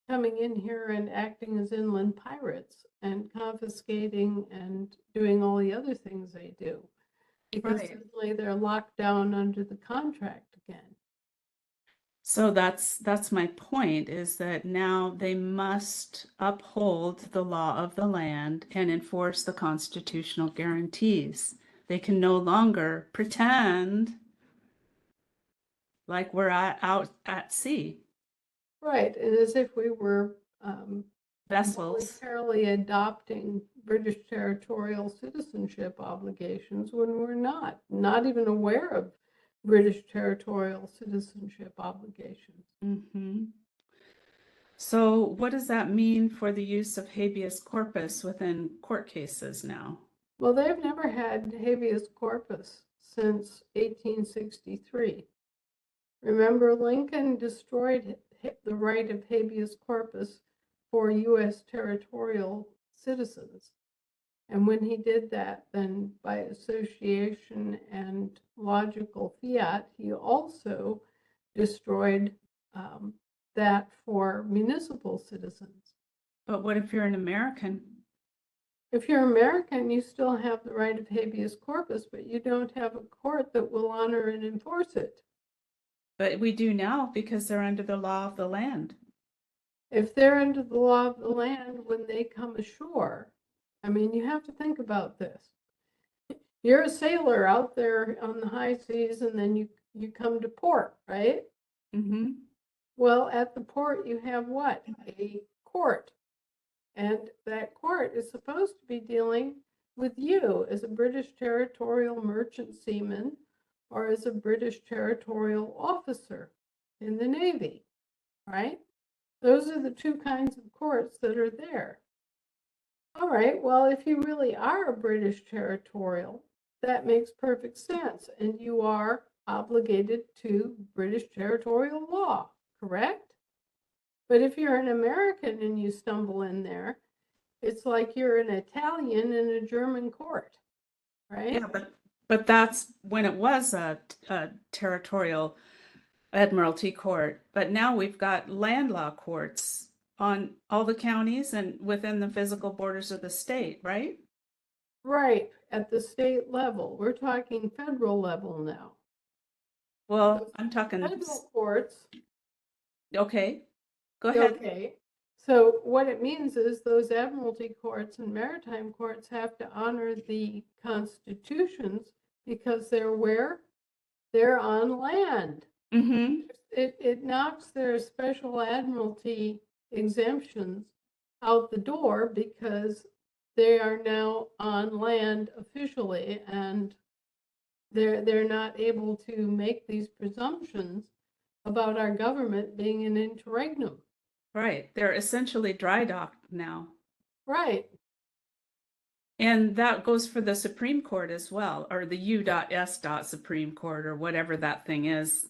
coming in here and acting as inland pirates and confiscating and doing all the other things they do. Because Right. simply they're locked down under the contract again. So that's my point, is that now they must uphold the law of the land and enforce the constitutional guarantees. They can no longer pretend like we're out at sea. Right, and as if we were Vessels. voluntarily adopting British territorial citizenship obligations when we're not even aware of British territorial citizenship obligations. Mm-hmm. So what does that mean for the use of habeas corpus within court cases now? Well, they've never had habeas corpus since 1863. Remember, Lincoln destroyed the right of habeas corpus for U.S. territorial citizens. And when he did that, then by association and logical fiat, he also destroyed that for municipal citizens. But what if you're an American? If you're American, you still have the right of habeas corpus, but you don't have a court that will honor and enforce it. But we do now because they're under the law of the land. If they're under the law of the land when they come ashore, I mean, you have to think about this. You're a sailor out there on the high seas, and then you come to port, right? Mm-hmm. Well, at the port, you have what? A court. And that court is supposed to be dealing with you as a British territorial merchant seaman or as a British territorial officer in the Navy, right? Those are the two kinds of courts that are there. All right, well, if you really are a British territorial, that makes perfect sense. And you are obligated to British territorial law, correct? But if you're an American and you stumble in there, it's like you're an Italian in a German court, right? Yeah, but that's when it was a territorial admiralty court. But now we've got land law courts on all the counties and within the physical borders of the state, right? Right, at the state level. We're talking federal level now. Well, I'm talking, Federal courts, okay, go ahead. okay. So what it means is those admiralty courts and maritime courts have to honor the constitutions because they're where? They're on land. Mm-hmm. It knocks their special admiralty exemptions out the door because they are now on land officially, and they're not able to make these presumptions about our government being in interregnum. Right. They're essentially dry docked now. Right. And that goes for the Supreme Court as well, or the U.S. Supreme Court, or whatever that thing is.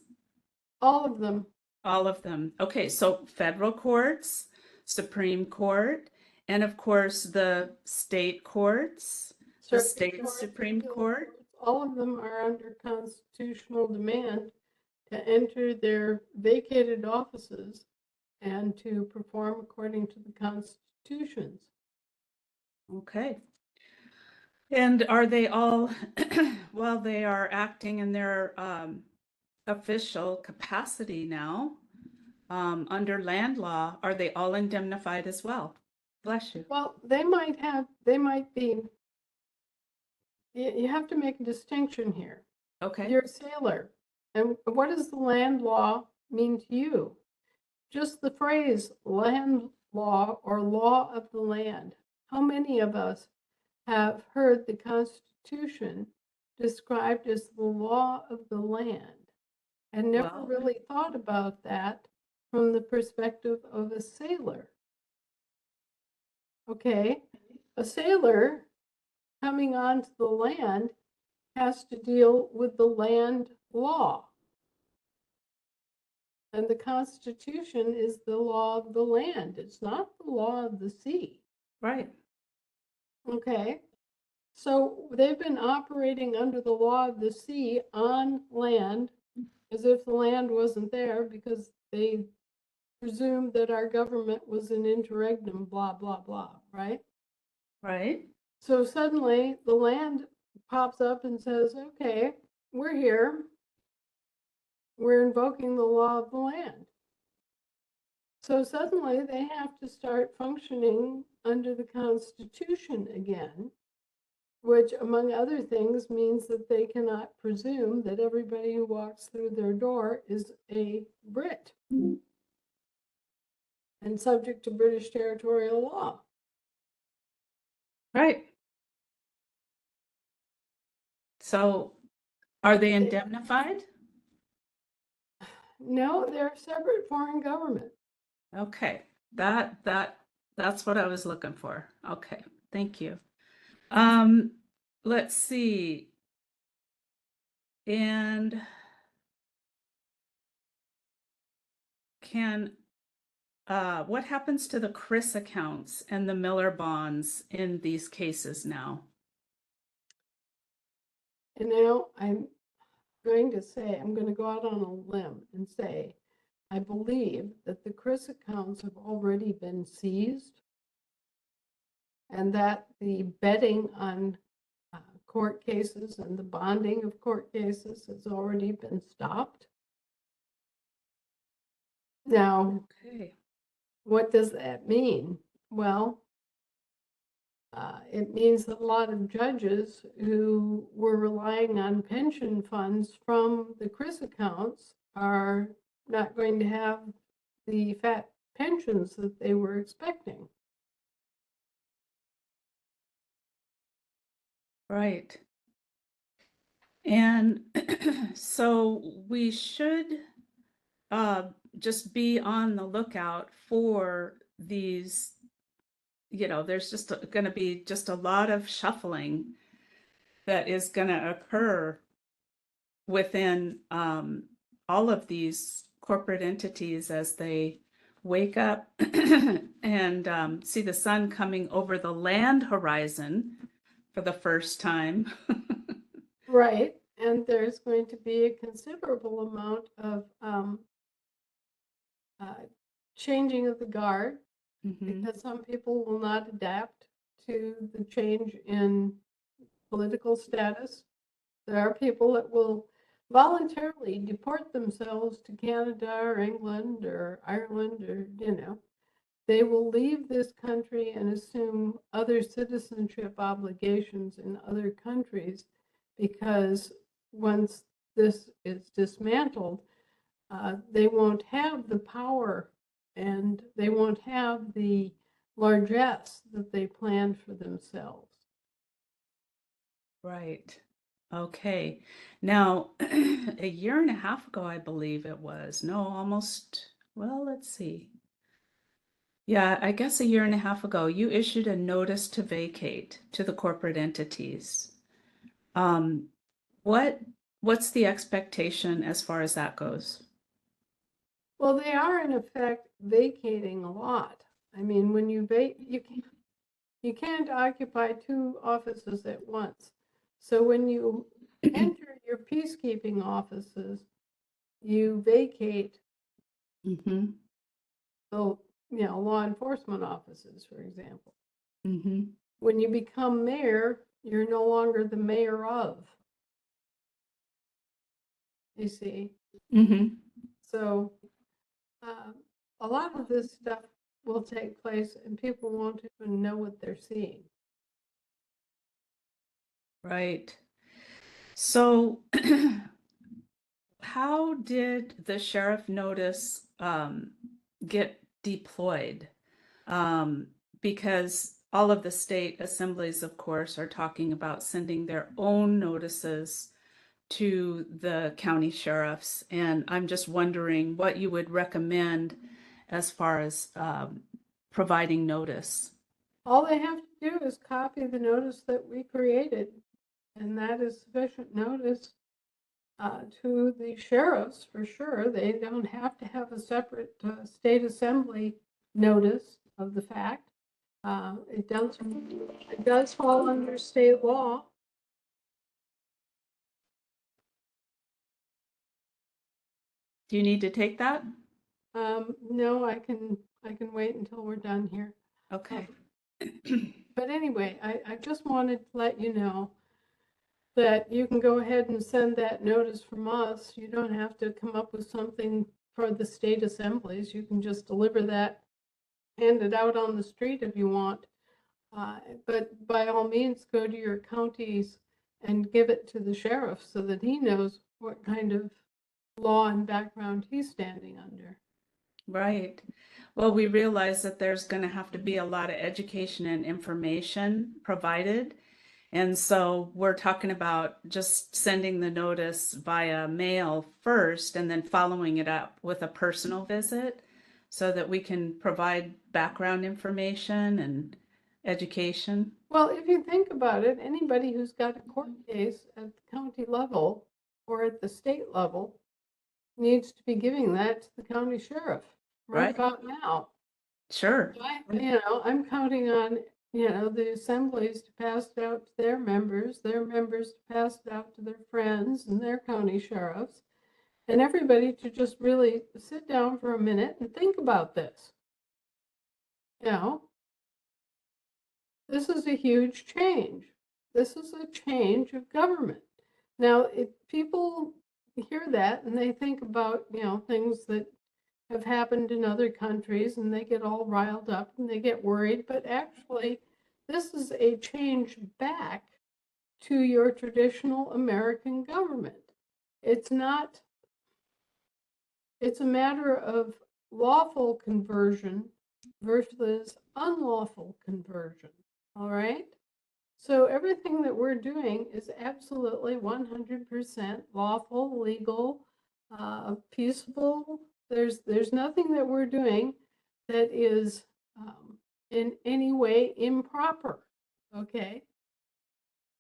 All of them. All of them. Okay, so federal courts, Supreme Court, and of course the state courts The Circuit state courts, Supreme appeals Court? courts, all of them are under constitutional demand to enter their vacated offices and to perform according to the constitutions. Okay. And are they all, while they are acting in their official capacity now, under land law, are they all indemnified as well? Bless you. Well, they might be, you have to make a distinction here. Okay. You're a sailor. And what does the land law mean to you? Just the phrase land law or law of the land. How many of us have heard the Constitution described as the law of the land and never Well, really thought about that from the perspective of a sailor? Okay, a sailor coming onto the land has to deal with the land law. And the Constitution is the law of the land. It's not the law of the sea. right. Okay. So they've been operating under the law of the sea on land as if the land wasn't there because they presumed that our government was an interregnum, blah, blah, blah, right? Right. So suddenly the land pops up and says, okay, we're here. We're invoking the law of the land. So suddenly they have to start functioning under the Constitution again, which, among other things, means that they cannot presume that everybody who walks through their door is a Brit and subject to British territorial law. Right. So are they indemnified? No, they're a separate foreign government. Okay. That's what I was looking for. Okay. Thank you. Let's see. And what happens to the Chris accounts and the Miller bonds in these cases now? And now I'm going to go out on a limb and say, I believe that the Chris accounts have already been seized and that the betting on court cases and the bonding of court cases has already been stopped. Now, Okay. what does that mean? Well, it means that a lot of judges who were relying on pension funds from the Chris accounts are not going to have the fat pensions that they were expecting. Right. And so we should just be on the lookout for these, there's just going to be just a lot of shuffling that is going to occur within all of these corporate entities as they wake up and see the sun coming over the land horizon for the first time. Right. And there's going to be a considerable amount of changing of the guard because some people will not adapt to the change in political status. There are people that will voluntarily deport themselves to Canada or England or Ireland or, they will leave this country and assume other citizenship obligations in other countries because once this is dismantled, they won't have the power and they won't have the largesse that they planned for themselves. Right. Okay. Now, a year and a half ago, I believe it was. No, almost, well, let's see. Yeah, I guess a year and a half ago, you issued a notice to vacate to the corporate entities. Um, what's the expectation as far as that goes? Well, they are in effect vacating a lot. I mean, when you You can't occupy two offices at once. So when you enter your peacekeeping offices, you vacate Mm-hmm. the, law enforcement offices, for example. Mm-hmm. When you become mayor, you're no longer the mayor of, you see. Mm-hmm. So a lot of this stuff will take place and people won't even know what they're seeing. Right. So how did the sheriff notice get deployed? Um, because all of the state assemblies, of course, are talking about sending their own notices to the county sheriffs. And I'm just wondering what you would recommend as far as providing notice. All they have to do is copy the notice that we created, and that is sufficient notice to the sheriffs for sure. They don't have to have a separate state assembly notice of the fact. It does fall under state law. Do you need to take that? No, I can wait until we're done here. Okay. But anyway, I just wanted to let you know that you can go ahead and send that notice from us. You don't have to come up with something for the state assemblies. You can just deliver that, hand it out on the street if you want. But by all means, go to your counties and give it to the sheriff so that he knows what kind of law and background he's standing under. Right. Well, we realize that there's going to have to be a lot of education and information provided. And so we're talking about just sending the notice via mail first and then following it up with a personal visit so that we can provide background information and education. Well, if you think about it, anybody who's got a court case at the county level or at the state level needs to be giving that to the county sheriff right Right. about now. Sure. I'm counting on, the assemblies to pass it out to their members to pass it out to their friends and their county sheriffs, and everybody to just really sit down for a minute and think about this. You know, this is a huge change. This is a change of government. Now, if people hear that and they think about, things that have happened in other countries and they get all riled up and they get worried, but actually, this is a change back to your traditional American government. It's not, it's a matter of lawful conversion versus unlawful conversion. All right? So everything that we're doing is absolutely 100% lawful, legal, peaceful. There's nothing that we're doing that is in any way improper. Okay?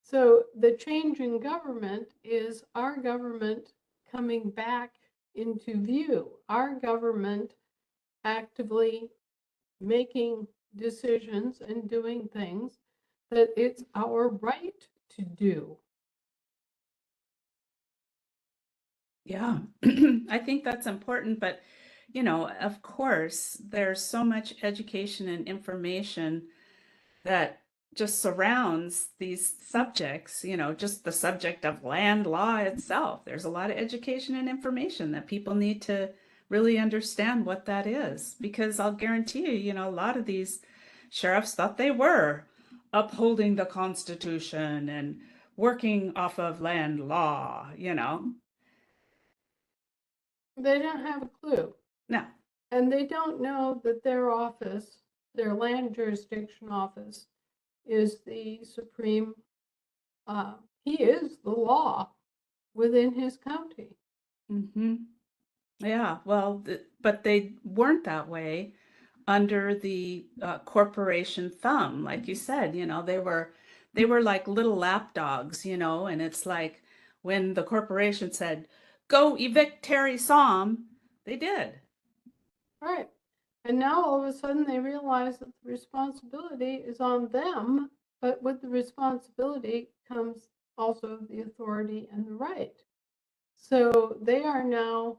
So the change in government is our government coming back into view, our government actively making decisions and doing things that it's our right to do. Yeah, I think that's important, but of course, there's so much education and information that just surrounds these subjects, just the subject of land law itself. There's a lot of education and information that people need to really understand what that is, because I'll guarantee you, a lot of these sheriffs thought they were upholding the Constitution and working off of land law. They don't have a clue. No. And they don't know that their office, their land jurisdiction office, is the supreme, he is the law within his county. Mm-hmm. Yeah, well, but they weren't that way under the corporation thumb, like you said. They were like little lapdogs, and it's like when the corporation said, "Go evict Terry Somm," they did. Right. And now all of a sudden they realize that the responsibility is on them, but with the responsibility comes also the authority and the right. So they are now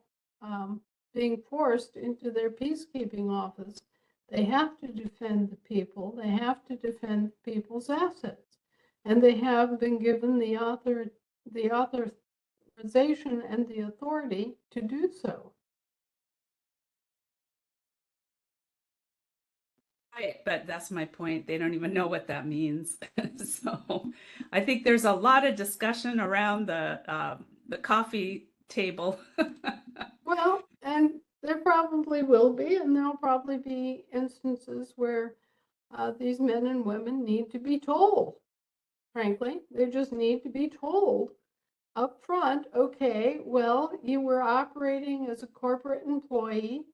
being forced into their peacekeeping office. They have to defend the people. They have to defend people's assets. And they have been given the authorization and the authority to do so. Right, but that's my point. They don't even know what that means. So I think there's a lot of discussion around the coffee table. Well, and there probably will be, and there'll probably be instances where these men and women need to be told. Frankly, they just need to be told up front, okay, well, you were operating as a corporate employee,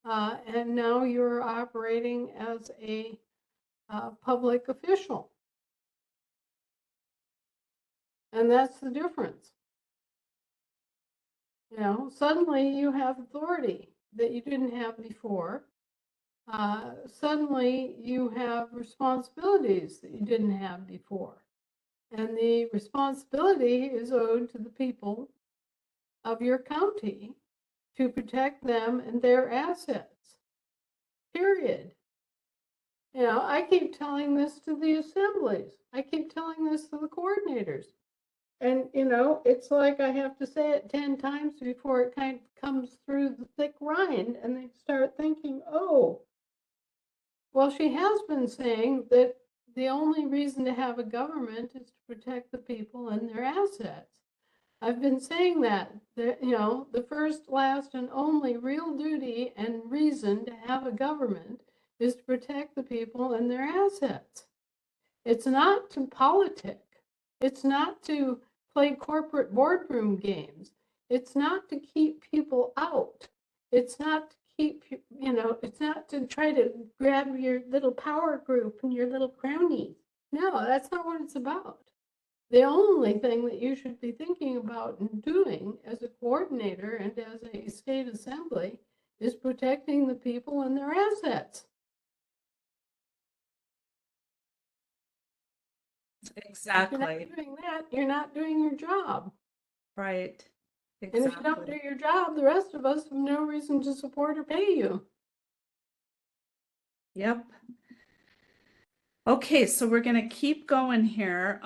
and now you're operating as a public official. And that's the difference. You know, suddenly you have authority that you didn't have before. Suddenly you have responsibilities that you didn't have before. And the responsibility is owed to the people of your county to protect them and their assets, period. You know, I keep telling this to the assemblies. I keep telling this to the coordinators. And, you know, it's like I have to say it 10 times before it kind of comes through the thick rind and they start thinking, oh, well, she has been saying that the only reason to have a government is to protect the people and their assets. I've been saying that, you know, the first, last, and only real duty and reason to have a government is to protect the people and their assets. It's not to politic. It's not to play corporate boardroom games. It's not to keep people out. It's not to keep, you know, it's not to try to grab your little power group and your little cronies. No, that's not what it's about. The only thing that you should be thinking about and doing as a coordinator and as a state assembly is protecting the people and their assets. If you're Exactly. not doing that, you're not doing your job. Right. And if you don't do Exactly. your job, the rest of us have no reason to support or pay you. Yep. Okay, so we're going to keep going here.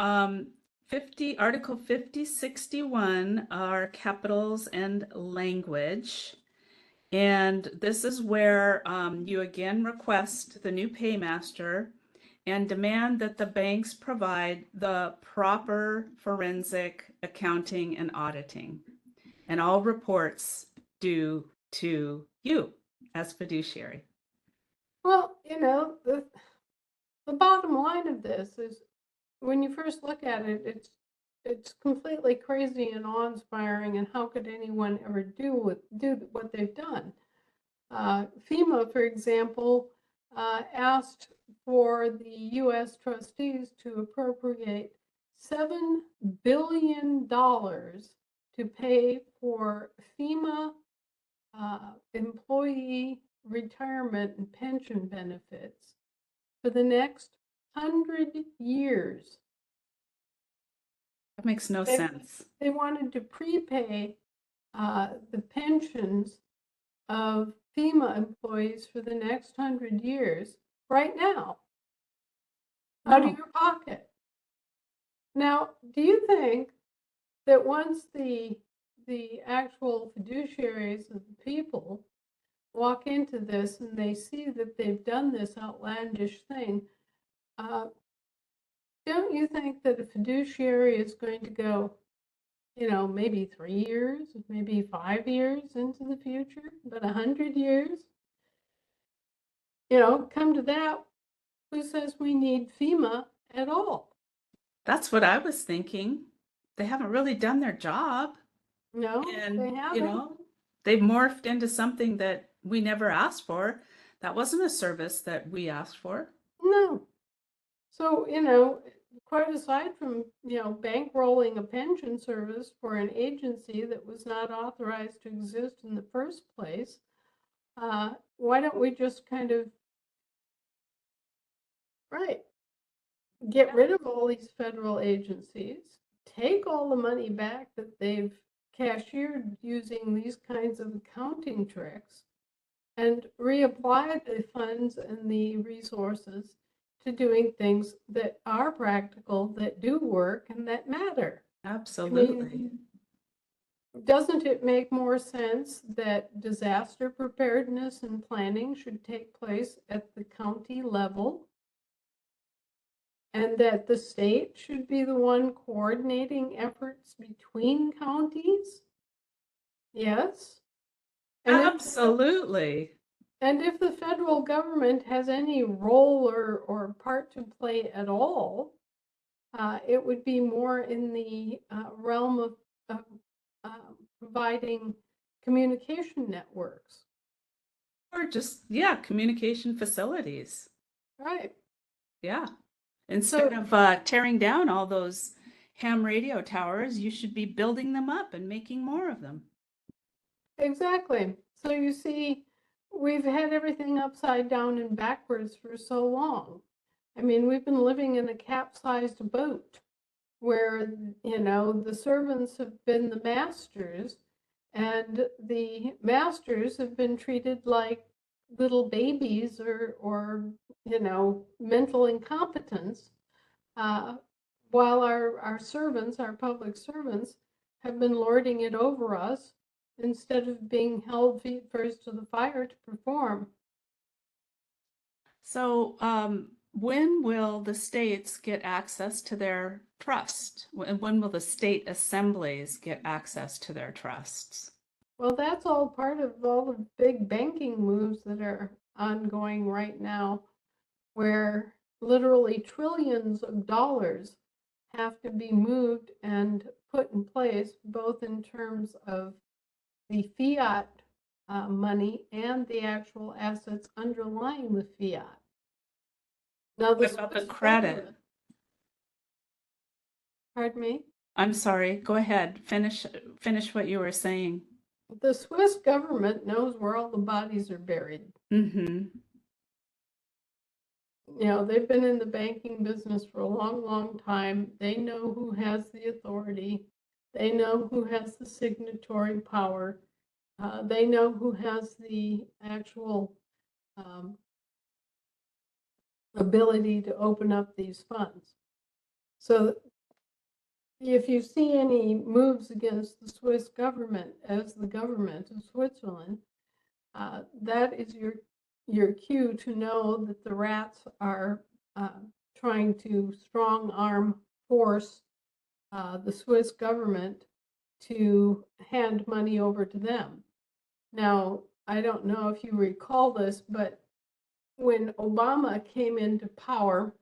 50, Article 5061 are capitals and language. And this is where you again request the new paymaster and demand that the banks provide the proper forensic accounting and auditing, and all reports due to you as fiduciary. Well, you know, the bottom line of this is when you first look at it, it's completely crazy and awe-inspiring, and how could anyone ever do what they've done? FEMA, for example, asked for the U.S. trustees to appropriate $7 billion to pay for FEMA employee retirement and pension benefits for the next 100 years. That makes no sense. They wanted to prepay the pensions of FEMA employees for the next 100 years right now out of your pocket. Now, do you think that once the actual fiduciaries of the people walk into this and they see that they've done this outlandish thing, don't you think that a fiduciary is going to go, you know, maybe 3 years, maybe 5 years into the future, but 100 years? You know, come to that, who says we need FEMA at all? That's what I was thinking. They haven't really done their job. No, And, they haven't. they've morphed into something that we never asked for. That wasn't a service that we asked for. No. So, you know, quite aside from, you know, bankrolling a pension service for an agency that was not authorized to exist in the first place, Why don't we just kind of, right, get rid of all these federal agencies, take all the money back that they've cashiered using these kinds of accounting tricks, and reapply the funds and the resources to doing things that are practical, that do work, and that matter. I Absolutely. mean, doesn't it make more sense that disaster preparedness and planning should take place at the county level? And that the state should be the one coordinating efforts between counties? Yes. And Absolutely. if the federal government has any role or part to play at all, it would be more in the realm of providing communication networks. Or just, yeah, communication facilities. Right. Yeah. Instead of tearing down all those ham radio towers, you should be building them up and making more of them. Exactly. So you see, we've had everything upside down and backwards for so long. I mean, we've been living in a capsized boat where, the servants have been the masters, and the masters have been treated like little babies or mental incompetence, uh, while our servants, our public servants, have been lording it over us instead of being held feet first to the fire to perform. So, when will the states get access to their trust? When will the state assemblies get access to their trusts? Well, that's all part of all the big banking moves that are ongoing right now, where literally trillions of dollars have to be moved and put in place, both in terms of the fiat money and the actual assets underlying the fiat. Now, the What about the Swiss credit? government, pardon me, I'm sorry, go ahead. Finish what you were saying. the Swiss government knows where all the bodies are buried. Mm-hmm. They've been in the banking business for a long, long time. They know who has the authority. They know who has the signatory power. They know who has the actual um, ability to open up these funds. So if you see any moves against the Swiss government as the government of Switzerland, that is your cue to know that the rats are trying to strong arm force the Swiss government to hand money over to them. Now, I don't know if you recall this, but when Obama came into power,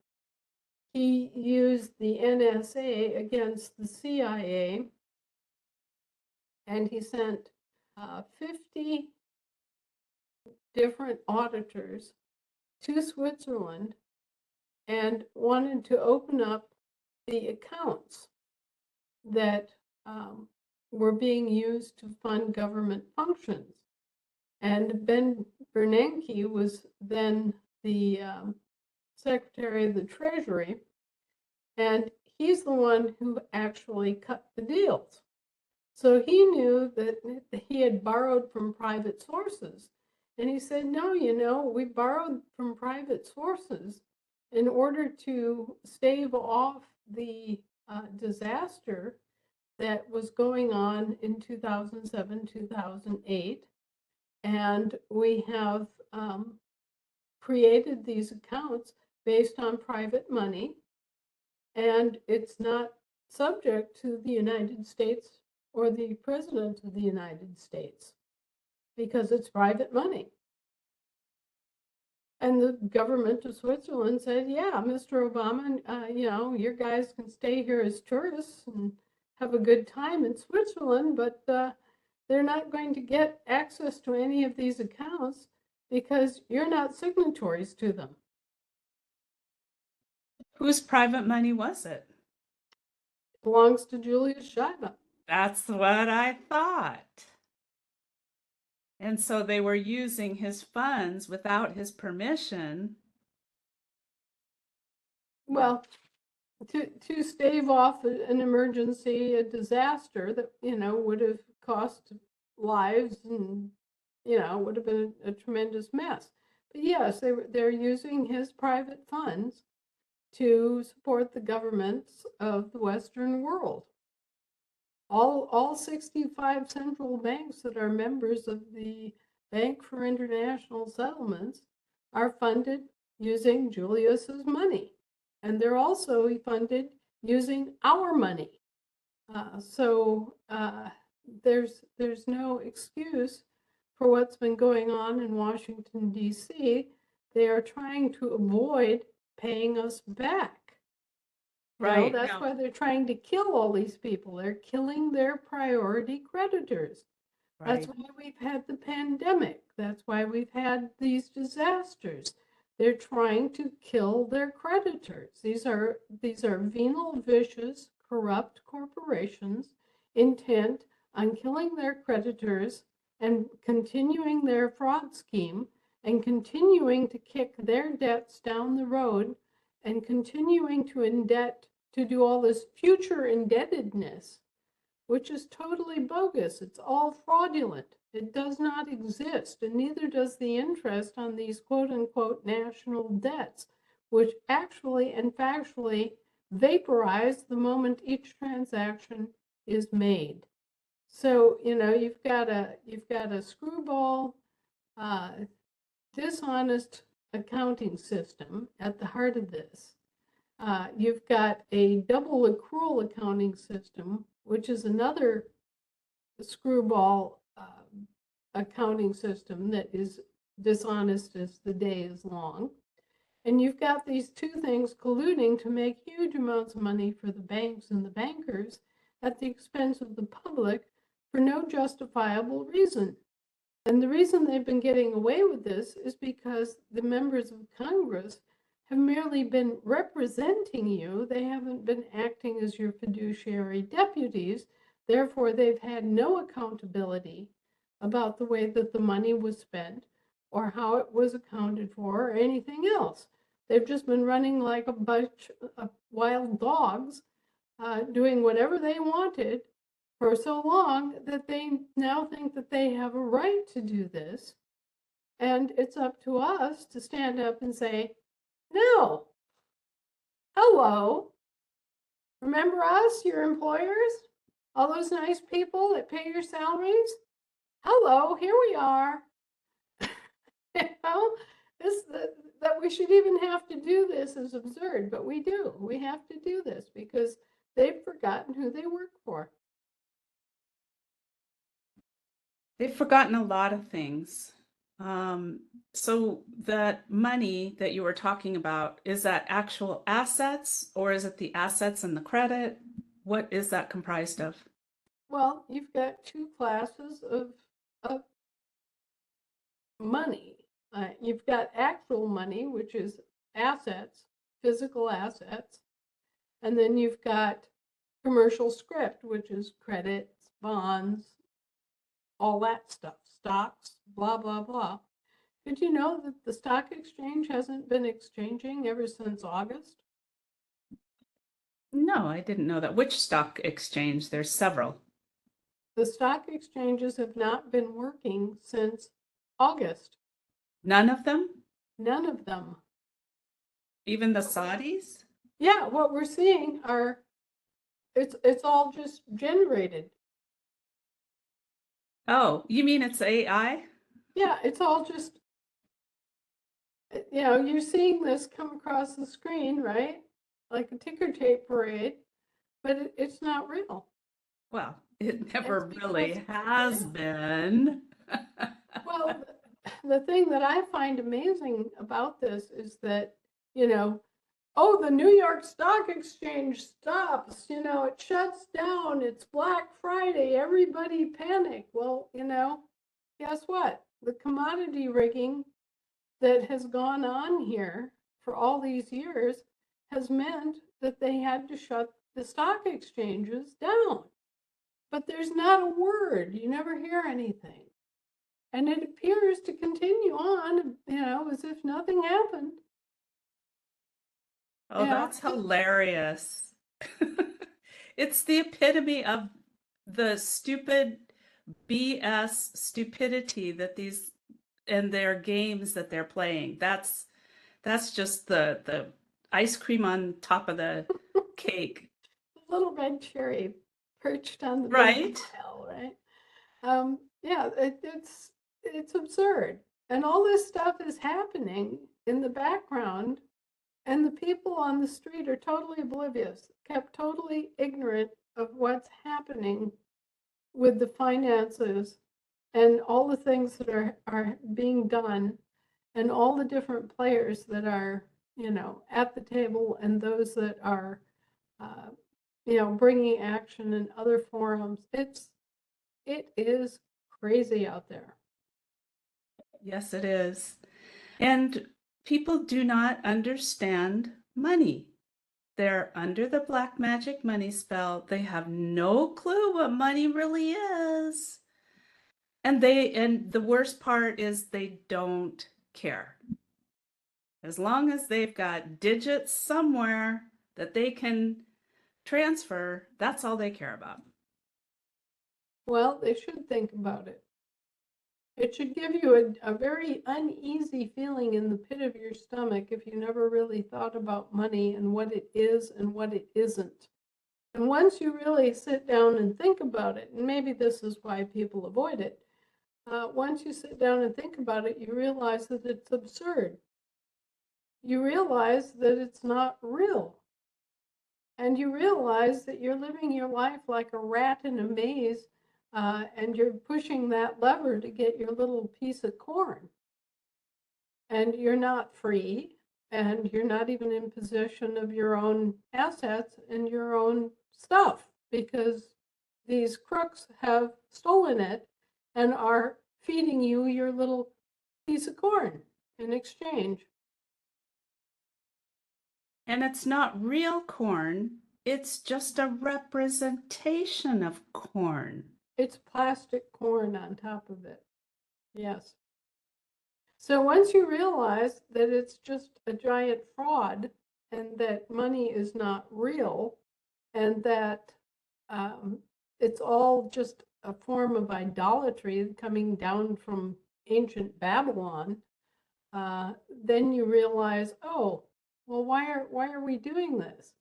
he used the NSA against the CIA, and he sent 50 different auditors to Switzerland and wanted to open up the accounts that were being used to fund government functions. And Ben Bernanke was then the Secretary of the Treasury, and he's the one who actually cut the deals. So he knew that he had borrowed from private sources. And he said, no, we borrowed from private sources in order to stave off the disaster that was going on in 2007, 2008. And we have created these accounts based on private money, and it's not subject to the United States or the President of the United States because it's private money. And the government of Switzerland said, yeah, Mr. Obama, your guys can stay here as tourists and have a good time in Switzerland, but they're not going to get access to any of these accounts because you're not signatories to them. Whose private money was it? It belongs to Julius Scheibe. That's what I thought. And so they were using his funds without his permission. Well, to stave off an emergency, a disaster that, would have cost lives and, would have been a tremendous mess. But yes, they're using his private funds to support the governments of the Western world. All 65 central banks that are members of the Bank for International Settlements are funded using Julius's money. And they're also funded using our money. There's no excuse for what's been going on in Washington, D.C. They are trying to avoid paying us back. Right. That's Now, why they're trying to kill all these people. They're killing their priority creditors. That's right. why we've had the pandemic. That's why we've had these disasters. They're trying to kill their creditors. These are venal, vicious, corrupt corporations intent on killing their creditors and continuing their fraud scheme and continuing to kick their debts down the road and continuing to do all this future indebtedness, which is totally bogus. It's all fraudulent. It does not exist, and neither does the interest on these quote unquote national debts, which actually and factually vaporize the moment each transaction is made. So, you've got a screwball, dishonest accounting system at the heart of this. You've got a double accrual accounting system, which is another screwball accounting system that is dishonest as the day is long. And you've got these two things colluding to make huge amounts of money for the banks and the bankers at the expense of the public for no justifiable reason. And the reason they've been getting away with this is because the members of Congress have merely been representing you. They haven't been acting as your fiduciary deputies. Therefore, they've had no accountability about the way that the money was spent or how it was accounted for or anything else. They've just been running like a bunch of wild dogs, doing whatever they wanted for so long that they now think that they have a right to do this. And it's up to us to stand up and say, no. Hello. Remember us, your employers? All those nice people that pay your salaries? Hello, here we are. That we should even have to do this is absurd, but we do. We have to do this because they've forgotten who they work for. They've forgotten a lot of things. So that money that you were talking about, is that actual assets or is it the assets and the credit? What is that comprised of? Well, you've got two classes of money. You've got actual money, which is assets, physical assets, and then you've got commercial script, which is credits, bonds, all that stuff, stocks, blah, blah, blah. Did you know that the stock exchange hasn't been exchanging ever since August? No, I didn't know that. Which stock exchange? There's several. The stock exchanges have not been working since August. None of them? None of them. Even the Saudis? Yeah, what we're seeing are it's all just generated. Oh, you mean it's AI? Yeah, it's all just you're seeing this come across the screen, right? Like a ticker tape parade, but it's not real. Well, it never It's really because, has yeah. been. Well, the thing that I find amazing about this is that, oh, the New York Stock Exchange stops, it shuts down, it's Black Friday, everybody panic. Well, guess what? The commodity rigging that has gone on here for all these years has meant that they had to shut the stock exchanges down. But there's not a word. You never hear anything. And it appears to continue on, as if nothing happened. Oh, that's hilarious. It's the epitome of the stupid BS stupidity that these and their games that they're playing. That's just the ice cream on top of the cake. Little red cherry perched on the big Right? pile, right? Yeah, it's absurd, and all this stuff is happening in the background, and the people on the street are totally oblivious, kept totally ignorant of what's happening with the finances and all the things that are being done, and all the different players that are at the table, and those that are uh, bringing action in other forums. It is crazy out there. Yes, it is. And people do not understand money. They're under the black magic money spell. They have no clue what money really is. And the worst part is they don't care. As long as they've got digits somewhere that they can transfer, that's all they care about. Well, they should think about it. It should give you a very uneasy feeling in the pit of your stomach if you never really thought about money and what it is and what it isn't. And once you really sit down and think about it, and maybe this is why people avoid it, once you sit down and think about it, you realize that it's absurd. You realize that it's not real. And you realize that you're living your life like a rat in a maze, and you're pushing that lever to get your little piece of corn. And you're not free, and you're not even in possession of your own assets and your own stuff, because these crooks have stolen it and are feeding you your little piece of corn in exchange. And it's not real corn, it's just a representation of corn. It's plastic corn on top of it. Yes. So once you realize that it's just a giant fraud, and that money is not real, and that it's all just a form of idolatry coming down from ancient Babylon, then you realize, oh, well, why are we doing this?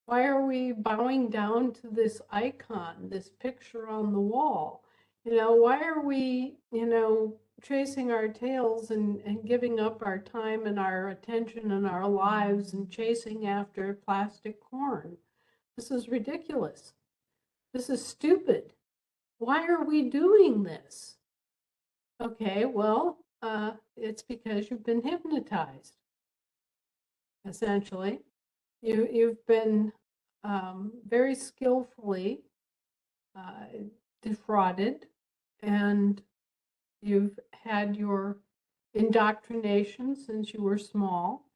Why are we bowing down to this icon, this picture on the wall? Why are we, chasing our tails and giving up our time and our attention and our lives and chasing after plastic corn? This is ridiculous. This is stupid. Why are we doing this? Okay, well, it's because you've been hypnotized, essentially. You've been very skillfully defrauded, and you've had your indoctrination since you were small.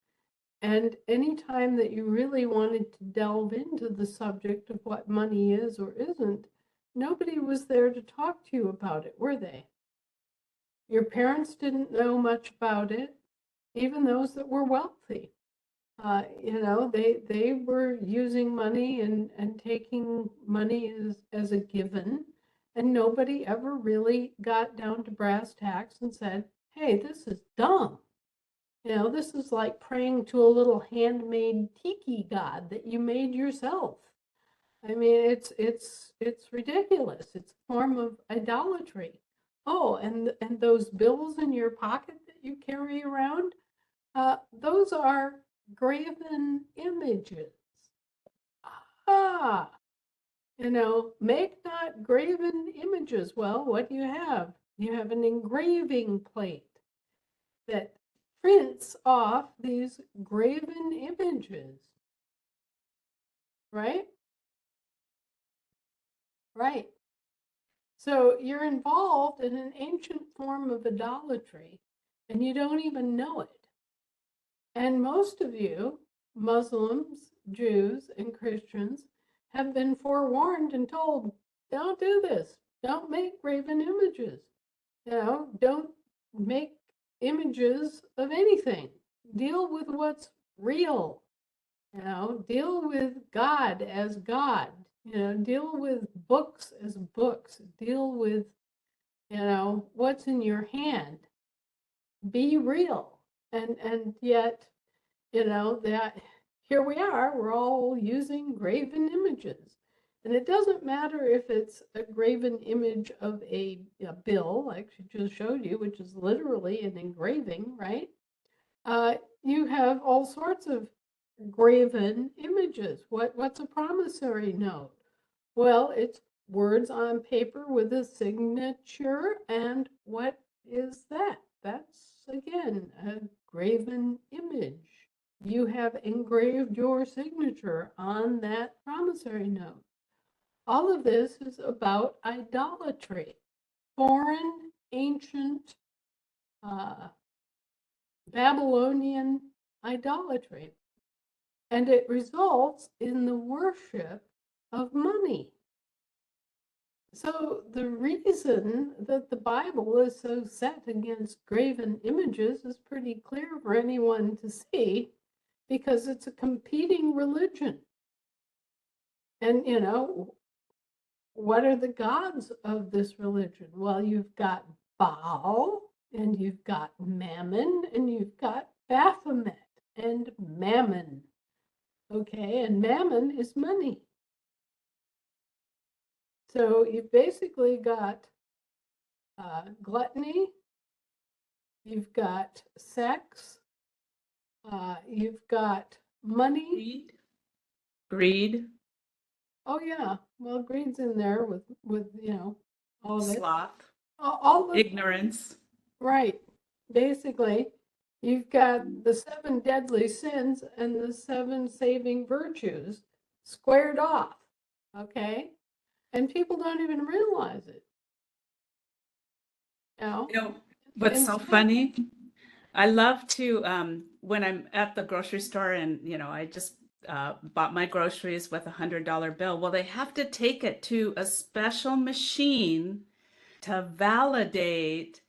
And anytime that you really wanted to delve into the subject of what money is or isn't, nobody was there to talk to you about it, were they? Your parents didn't know much about it, even those that were wealthy. They were using money and taking money as a given, and nobody ever really got down to brass tacks and said, hey, this is dumb. This is like praying to a little handmade tiki god that you made yourself. I mean, it's ridiculous. It's a form of idolatry. Oh, and those bills in your pocket that you carry around, those are graven images. Ah, make not graven images. Well, what do you have? You have an engraving plate that prints off these graven images, right? Right. So you're involved in an ancient form of idolatry, and you don't even know it. And most of you, Muslims, Jews, and Christians, have been forewarned and told, don't do this. Don't make graven images. Don't make images of anything. Deal with what's real. Deal with God as God. Deal with books as books. Deal with, what's in your hand. Be real. And yet, that here we are, we're all using graven images. And it doesn't matter if it's a graven image of a bill, like she just showed you, which is literally an engraving, right? You have all sorts of graven images. What's a promissory note? Well, it's words on paper with a signature. And what is that? That's, again, a graven image. You have engraved your signature on that promissory note. All of this is about idolatry, foreign, ancient, Babylonian idolatry. And it results in the worship of money. So the reason that the Bible is so set against graven images is pretty clear for anyone to see, because it's a competing religion. And, what are the gods of this religion? Well, you've got Baal, and you've got Mammon, and you've got Baphomet and Mammon. Okay, and Mammon is money. So you've basically got gluttony, you've got sex, you've got money. Greed, Oh yeah, well, greed's in there with all of it. sloth, All of ignorance. right. Basically, you've got the 7 deadly sins and the 7 saving virtues squared off. Okay, and people don't even realize it. You know what's so Instead, funny? I love to when I'm at the grocery store and I just bought my groceries with $100 bill. Well, they have to take it to a special machine to validate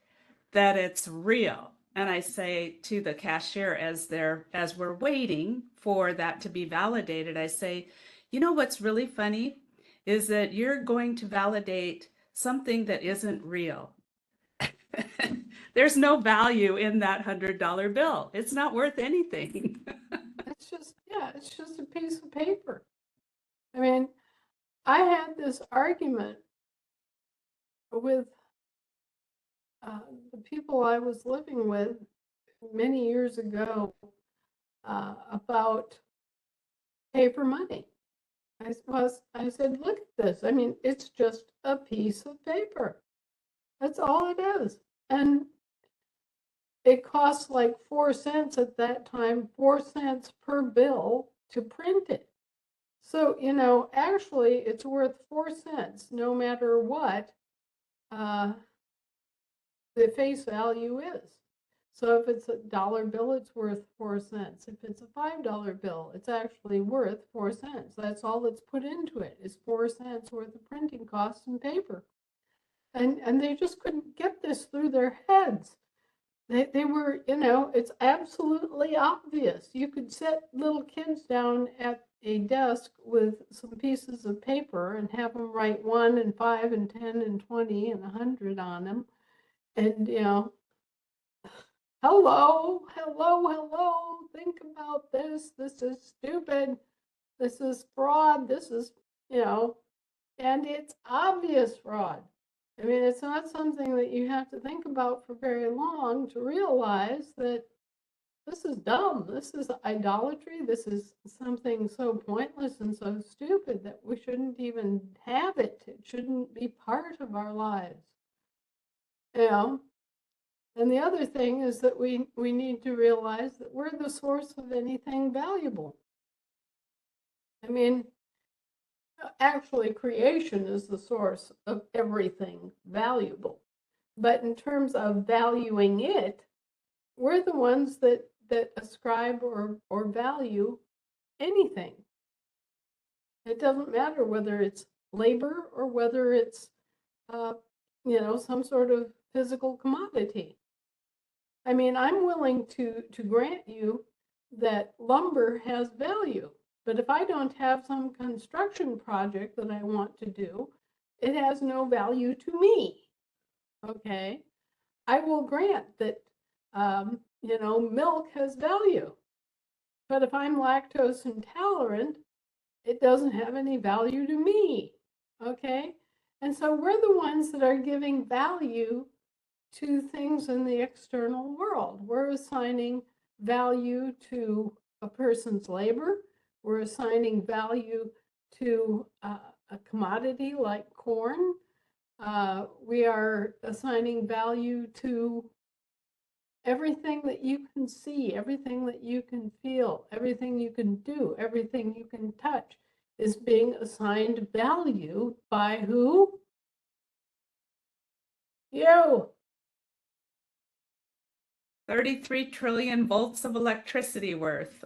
that it's real. And I say to the cashier as we're waiting for that to be validated, I say, what's really funny is that you're going to validate something that isn't real. There's no value in that $100 bill. It's not worth anything. it's just a piece of paper. I mean, I had this argument with the people I was living with many years ago about paper money. I said, look at this. I mean, it's just a piece of paper. That's all it is. And it costs like 4 cents at that time, 4 cents per bill to print it. So, actually it's worth 4 cents no matter what the face value is. So if it's a dollar bill, it's worth 4 cents. If it's a $5 bill, it's actually worth 4 cents. That's all that's put into it is 4 cents worth of printing costs and paper. And they just couldn't get this through their heads. They were, it's absolutely obvious. You could set little kids down at a desk with some pieces of paper and have them write 1 and 5 and 10 and 20 and 100 on them. And, hello, think about this. This is stupid. This is fraud. This is, and it's obvious fraud. I mean, it's not something that you have to think about for very long to realize that this is dumb. This is idolatry. This is something so pointless and so stupid that we shouldn't even have it. It shouldn't be part of our lives. And the other thing is that we need to realize that we're the source of anything valuable. I mean, actually, creation is the source of everything valuable. But in terms of valuing it, we're the ones that ascribe or value anything. It doesn't matter whether it's labor or whether it's some sort of physical commodity. I mean, I'm willing to grant you that lumber has value, but if I don't have some construction project that I want to do, it has no value to me. Okay, I will grant that milk has value, but if I'm lactose intolerant, it doesn't have any value to me. Okay, and so we're the ones that are giving value to things in the external world. We're assigning value to a person's labor. We're assigning value to a commodity like corn. We are assigning value to everything that you can see, everything that you can feel, everything you can do, everything you can touch is being assigned value by who? You. 33 trillion volts of electricity worth.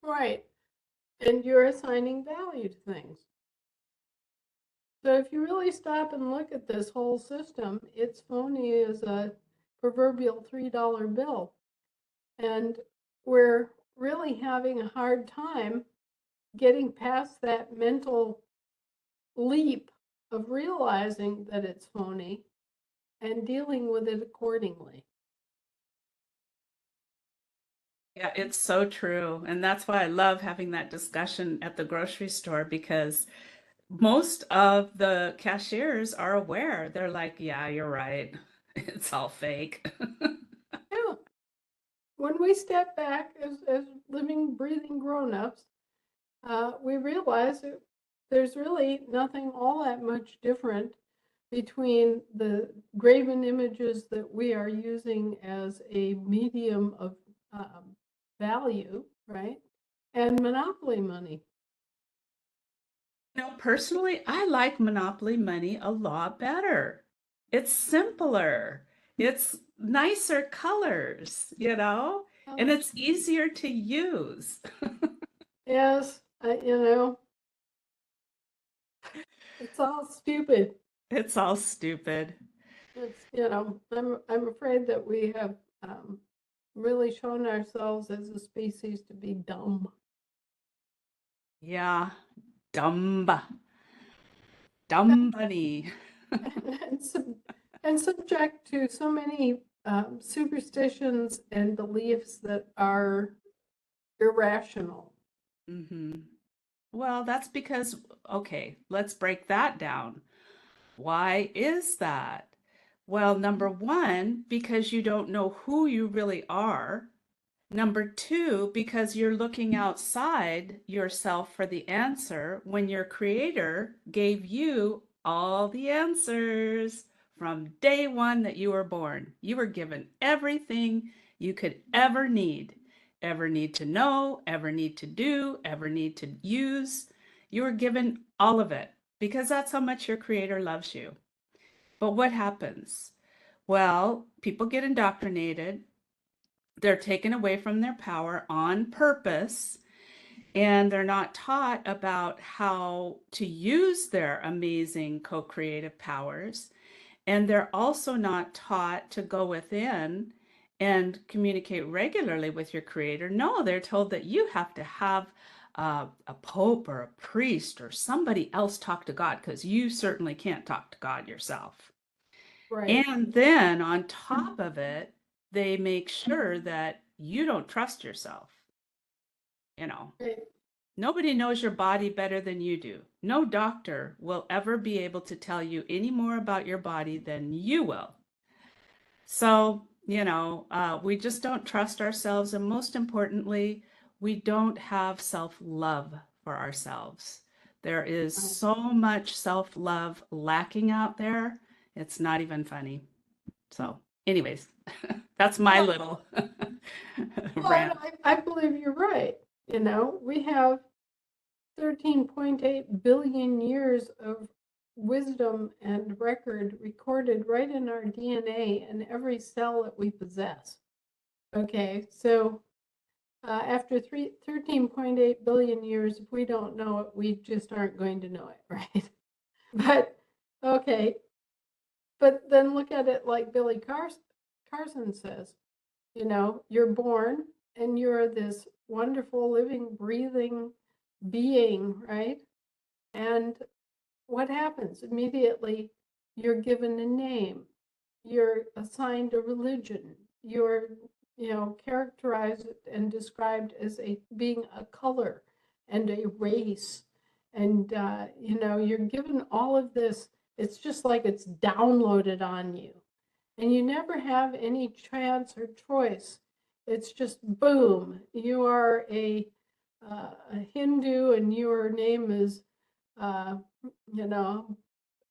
Right. And you're assigning value to things. So if you really stop and look at this whole system, it's phony as a proverbial $3 bill. And we're really having a hard time getting past that mental leap of realizing that it's phony and dealing with it accordingly. Yeah, it's so true. And that's why I love having that discussion at the grocery store because most of the cashiers are aware. They're like, yeah, you're right. It's all fake. Yeah. When we step back as living, breathing grown-ups, we realize that there's really nothing all that much different between the graven images that we are using as a medium of value, right? And monopoly money. Personally, I like Monopoly money a lot better. It's simpler. It's nicer colors, and it's easier to use. Yes, it's all stupid. It's all stupid. It's, I'm afraid that we have really shown ourselves as a species to be dumb. Yeah, dumb, dumb bunny. and, and subject to so many superstitions and beliefs that are irrational. hmm Well, that's because, okay, let's break that down. Why is that? Well, number one, because you don't know who you really are. Number two, because you're looking outside yourself for the answer when your creator gave you all the answers from day one that you were born. You were given everything you could ever need to know, ever need to do, ever need to use. You were given all of it because that's how much your creator loves you. But what happens? Well, people get indoctrinated, they're taken away from their power on purpose, and they're not taught about how to use their amazing co-creative powers. And they're also not taught to go within and communicate regularly with your creator. No, they're told that you have to have a pope or a priest or somebody else talk to God because you certainly can't talk to God yourself. Right. And then on top of it, they make sure that you don't trust yourself. You know, Right. nobody knows your body better than you do. No doctor will ever be able to tell you any more about your body than you will. So, we just don't trust ourselves. And most importantly, we don't have self-love for ourselves. There is Right. so much self-love lacking out there. It's not even funny. So, anyways, that's my Well, little well, rant. I believe you're right. We have 13.8 billion years of wisdom and record recorded right in our DNA and every cell that we possess. Okay, so after 13.8 billion years, if we don't know it, we just aren't going to know it, right? But okay, But then look at it like Billy Carson says, you know, you're born and you're this wonderful, living, breathing being, right? And what happens? Immediately, you're given a name, you're assigned a religion, you're, you know, characterized and described as being a color and a race. And, you know, you're given all of this. It's just like it's downloaded on you. And you never have any chance or choice. It's just boom, you are a Hindu and your name is, uh, you know,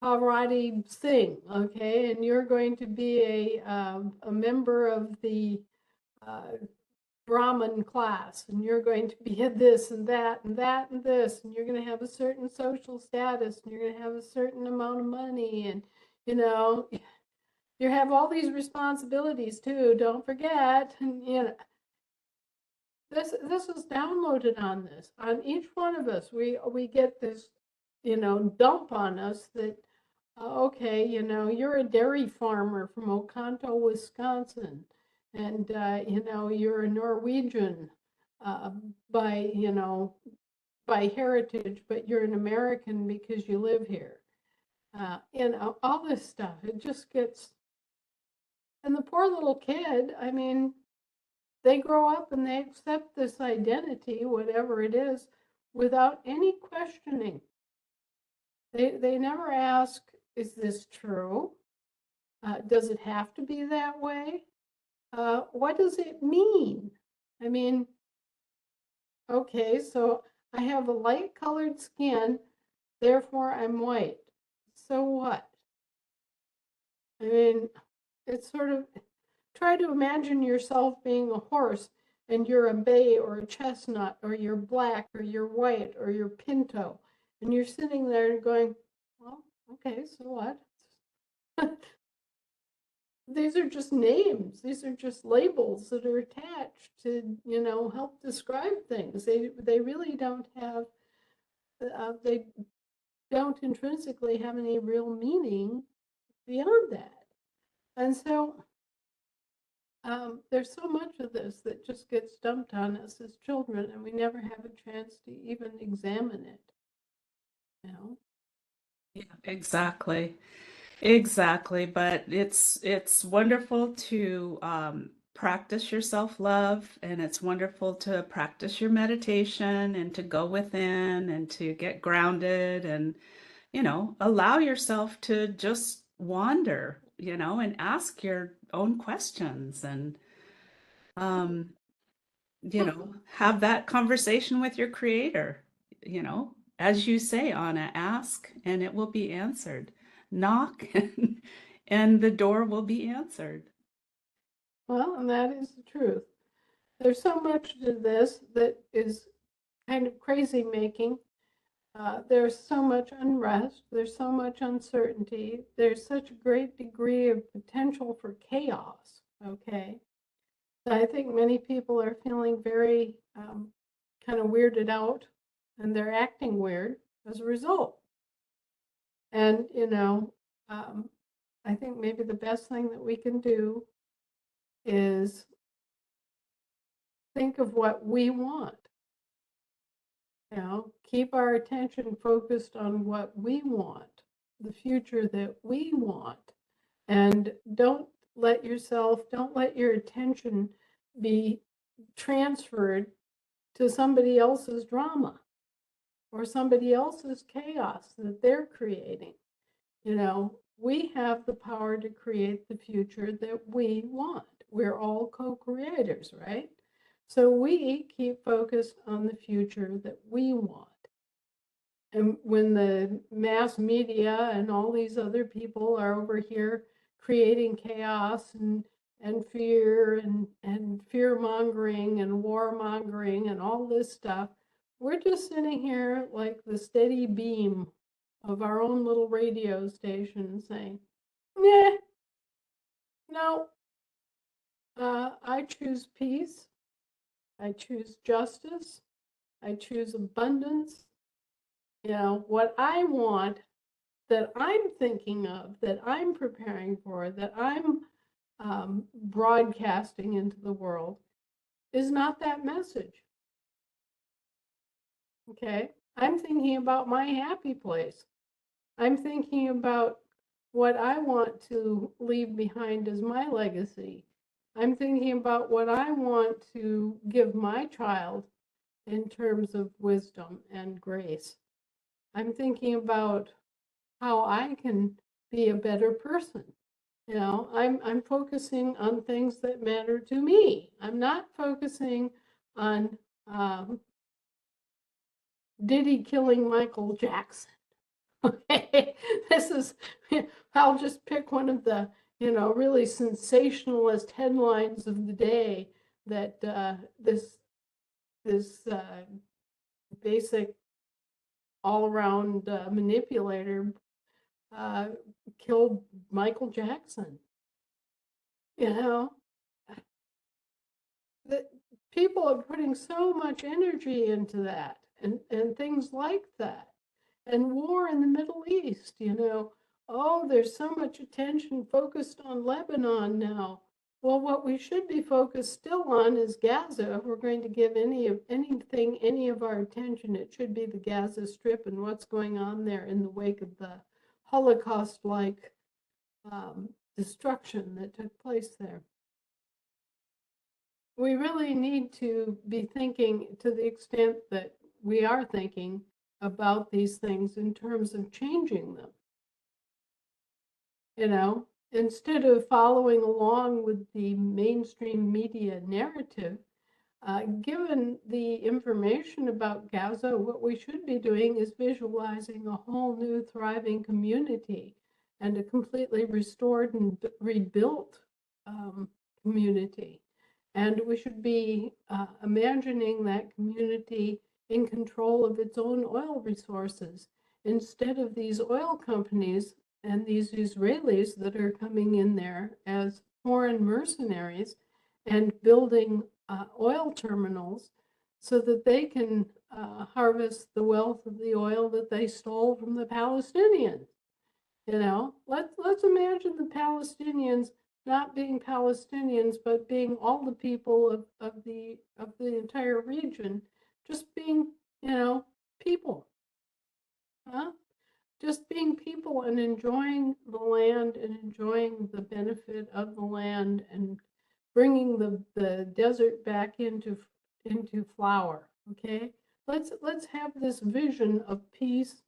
Pavarati Singh, okay, and you're going to be a member of the uh, Brahmin class, and you're going to be this and that and that and this, and you're going to have a certain social status, and you're going to have a certain amount of money, and you know, you have all these responsibilities too. Don't forget, and you know, this is downloaded on each one of us. We get this, you know, dump on us that okay, you know, you're a dairy farmer from Oconto, Wisconsin, and you know, you're a Norwegian uh, by, you know, by heritage, but you're an American because you live here. You know, all this stuff, it just gets, and the poor little kid, I mean, they grow up and they accept this identity, whatever it is, without any questioning. They never ask, is this true? Does it have to be that way? What does it mean? I mean, okay, so I have a light colored skin, therefore I'm white. So what? I mean, it's sort of, try to imagine yourself being a horse and you're a bay or a chestnut or you're black or you're white or you're pinto. And you're sitting there and going, well, okay, so what? These are just names. These are just labels that are attached to, you know, help describe things. They really don't have, they don't intrinsically have any real meaning beyond that. And so there's so much of this that just gets dumped on us as children, and we never have a chance to even examine it. You know? Yeah, exactly. Exactly, but it's wonderful to practice your self-love, and it's wonderful to practice your meditation and to go within and to get grounded and, you know, allow yourself to just wander, you know, and ask your own questions and um, you know, have that conversation with your creator, you know, as you say, Anna, ask and it will be answered. Knock and the door will be answered. Well, and that is the truth. There's so much to this that is kind of crazy making. There's so much unrest. There's so much uncertainty. There's such a great degree of potential for chaos. Okay. I think many people are feeling very kind of weirded out and they're acting weird as a result. And, you know, I think maybe the best thing that we can do is think of what we want. You know, keep our attention focused on what we want, the future that we want. And don't let your attention be transferred to somebody else's drama or somebody else's chaos that they're creating. You know, we have the power to create the future that we want. We're all co-creators, right? So we keep focused on the future that we want. And when the mass media and all these other people are over here creating chaos and fear and fear mongering and war mongering and all this stuff, we're just sitting here like the steady beam of our own little radio station saying, "Yeah, no, I choose peace. I choose justice. I choose abundance. You know, what I want that I'm thinking of, that I'm preparing for, that I'm broadcasting into the world is not that message. Okay? I'm thinking about my happy place. I'm thinking about what I want to leave behind as my legacy. I'm thinking about what I want to give my child in terms of wisdom and grace. I'm thinking about how I can be a better person. You know, I'm focusing on things that matter to me. I'm not focusing on Diddy killing Michael Jackson. Okay, this is, I'll just pick one of the, really sensationalist headlines of the day that this basic all-around manipulator killed Michael Jackson. You know, that people are putting so much energy into that and things like that. And war in the Middle East, oh, there's so much attention focused on Lebanon now. Well, what we should be focused still on is Gaza. If we're going to give any of our attention, it should be the Gaza Strip and what's going on there in the wake of the Holocaust-like destruction that took place there. We really need to be thinking, to the extent that we are thinking about these things, in terms of changing them. Instead of following along with the mainstream media narrative, given the information about Gaza, what we should be doing is visualizing a whole new thriving community and a completely restored and rebuilt community. And we should be imagining that community in control of its own oil resources, instead of these oil companies and these Israelis that are coming in there as foreign mercenaries and building oil terminals so that they can harvest the wealth of the oil that they stole from the Palestinians. Let's imagine the Palestinians not being Palestinians, but being all the people of the entire region, just being, people. Huh? Just being people and enjoying the land and enjoying the benefit of the land and bringing the desert back into flower. Okay, let's have this vision of peace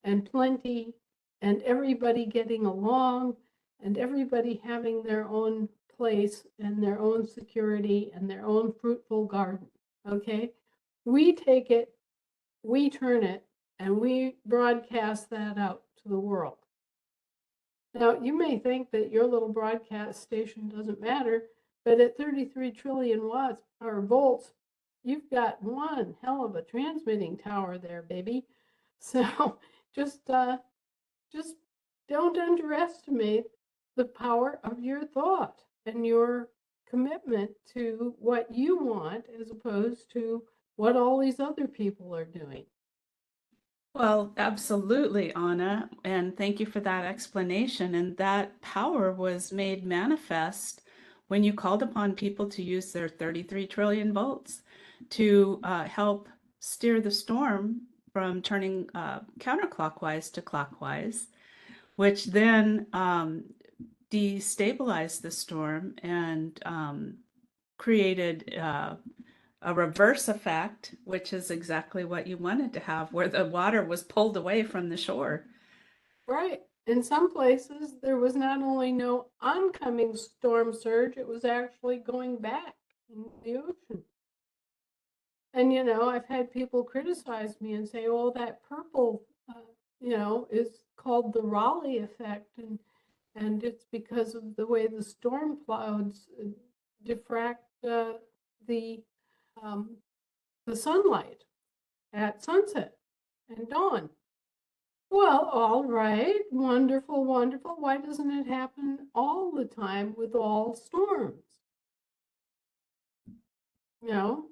and plenty and everybody getting along and everybody having their own place and their own security and their own fruitful garden. Okay, we take it, we turn it, and we broadcast that out to the world. Now, you may think that your little broadcast station doesn't matter, but at 33 trillion watts or volts, you've got one hell of a transmitting tower there, baby. So just don't underestimate the power of your thought and your commitment to what you want as opposed to what all these other people are doing. Well, absolutely, Anna, and thank you for that explanation. And that power was made manifest when you called upon people to use their 33 trillion volts to help steer the storm from turning counterclockwise to clockwise, which then destabilized the storm and created a reverse effect, which is exactly what you wanted to have, where the water was pulled away from the shore. Right. In some places, there was not only no oncoming storm surge, it was actually going back in the ocean. And, I've had people criticize me and say, oh, that purple, is called the Raleigh effect. And it's because of the way the storm clouds diffract the sunlight at sunset and dawn. Well, all right, wonderful, wonderful. Why doesn't it happen all the time with all storms? You know,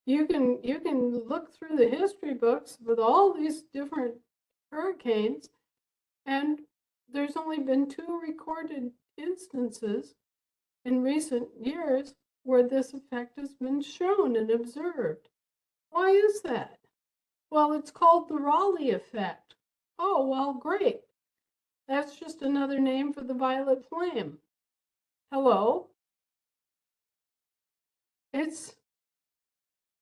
you can look through the history books with all these different hurricanes, and there's only been 2 recorded instances in recent years where this effect has been shown and observed. Why is that? Well, it's called the Raleigh effect. Oh, well, great. That's just another name for the violet flame. Hello? It's,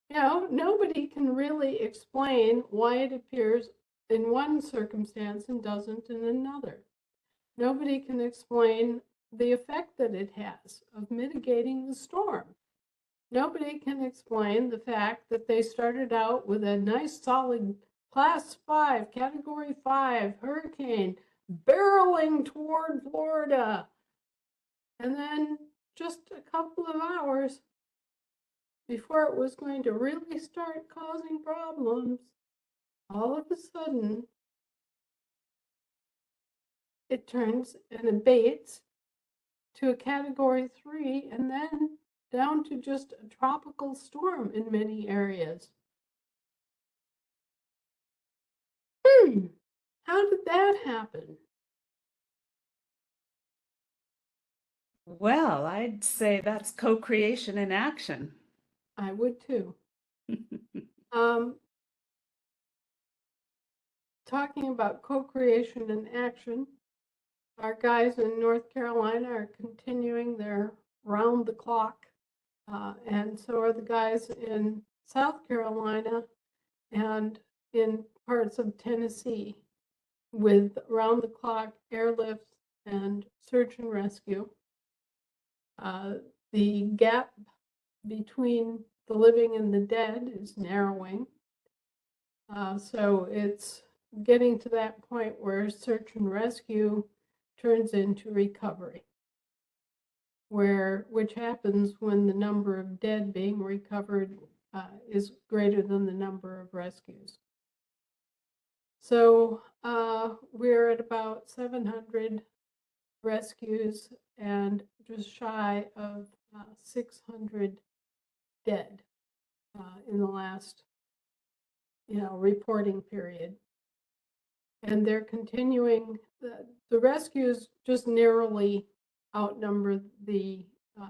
nobody can really explain why it appears in one circumstance and doesn't in another. Nobody can explain the effect that it has of mitigating the storm. Nobody can explain the fact that they started out with a nice solid class 5, category 5 hurricane barreling toward Florida. And then just a couple of hours before it was going to really start causing problems, all of a sudden it turns and abates to a category 3 and then down to just a tropical storm in many areas. How did that happen? Well, I'd say that's co-creation in action. I would too. Um, talking about co-creation in action, our guys in North Carolina are continuing their round the clock, and so are the guys in South Carolina and in parts of Tennessee with round the clock airlift and search and rescue. The gap between the living and the dead is narrowing. So it's getting to that point where search and rescue turns into recovery, which happens when the number of dead being recovered is greater than the number of rescues. So we're at about 700 rescues and just shy of 600 dead in the last reporting period. And they're continuing, the rescues just narrowly outnumber the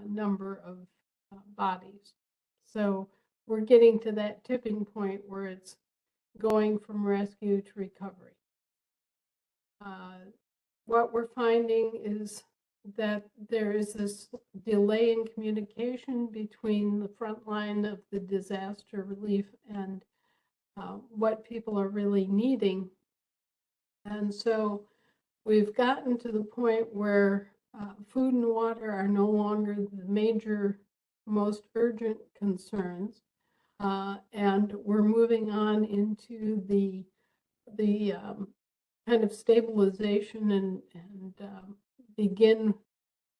number of bodies. So we're getting to that tipping point where it's going from rescue to recovery. What we're finding is that there is this delay in communication between the front line of the disaster relief and what people are really needing. And so we've gotten to the point where food and water are no longer the major, most urgent concerns. And we're moving on into the kind of stabilization and begin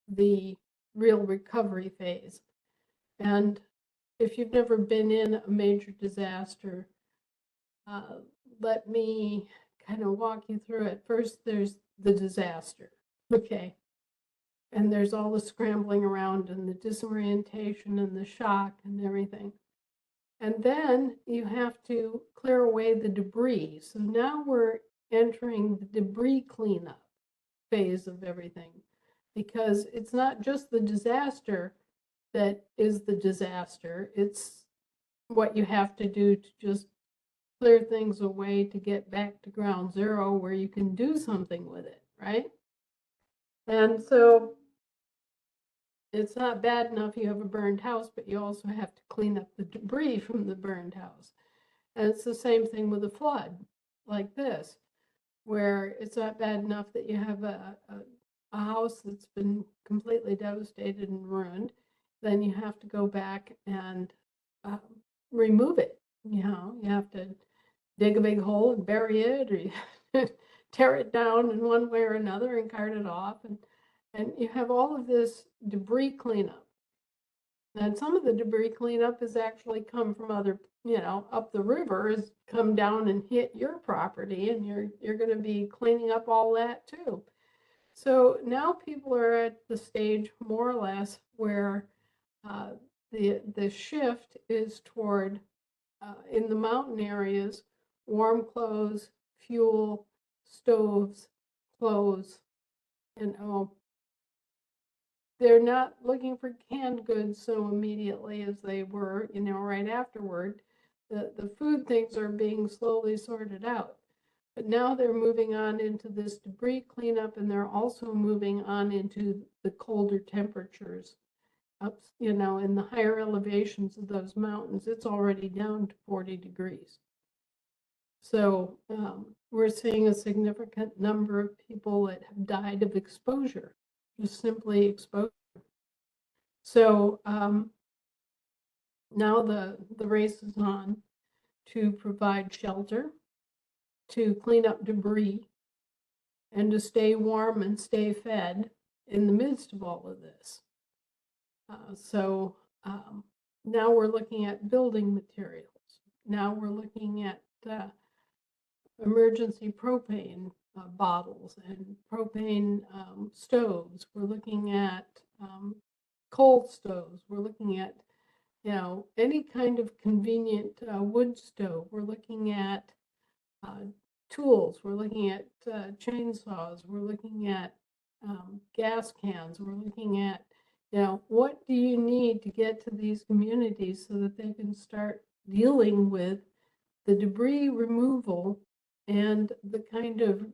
the real recovery phase. And if you've never been in a major disaster, let me kind of walk you through it. First, there's the disaster, okay? And there's all the scrambling around and the disorientation and the shock and everything. And then you have to clear away the debris. So now we're entering the debris cleanup phase of everything, because it's not just the disaster that is the disaster. It's what you have to do to just clear things away to get back to ground zero where you can do something with it, right? And so it's not bad enough you have a burned house, but you also have to clean up the debris from the burned house. And it's the same thing with a flood like this, where it's not bad enough that you have a house that's been completely devastated and ruined. Then you have to go back and remove it. You have to dig a big hole and bury it, or you tear it down in one way or another and cart it off. And you have all of this debris cleanup. And some of the debris cleanup has actually come from other, up the river, has come down and hit your property, and you're going to be cleaning up all that too. So now people are at the stage, more or less, where the shift is toward, in the mountain areas, warm clothes, fuel, stoves, clothes, and they're not looking for canned goods so immediately as they were, right afterward. The food things are being slowly sorted out. But now they're moving on into this debris cleanup, and they're also moving on into the colder temperatures up, in the higher elevations of those mountains. It's already down to 40 degrees. So we're seeing a significant number of people that have died of exposure, just simply exposure. So now the race is on to provide shelter, to clean up debris, and to stay warm and stay fed in the midst of all of this. So now we're looking at building materials. Now we're looking at emergency propane bottles and propane stoves. We're looking at coal stoves. We're looking at, any kind of convenient wood stove. We're looking at tools. We're looking at chainsaws. We're looking at gas cans. We're looking at, what do you need to get to these communities so that they can start dealing with the debris removal and the kind of,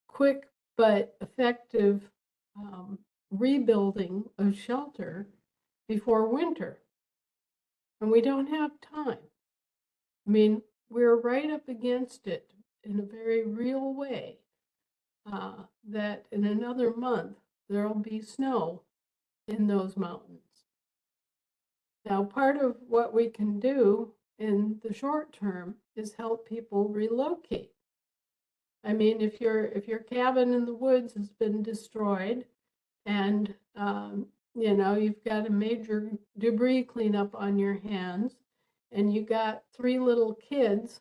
quick but effective rebuilding of shelter before winter. And we don't have time. I mean, we're right up against it in a very real way, that in another month, there'll be snow in those mountains. Now, part of what we can do in the short term is help people relocate. I mean, if your cabin in the woods has been destroyed and you've got a major debris cleanup on your hands, and you got 3 little kids,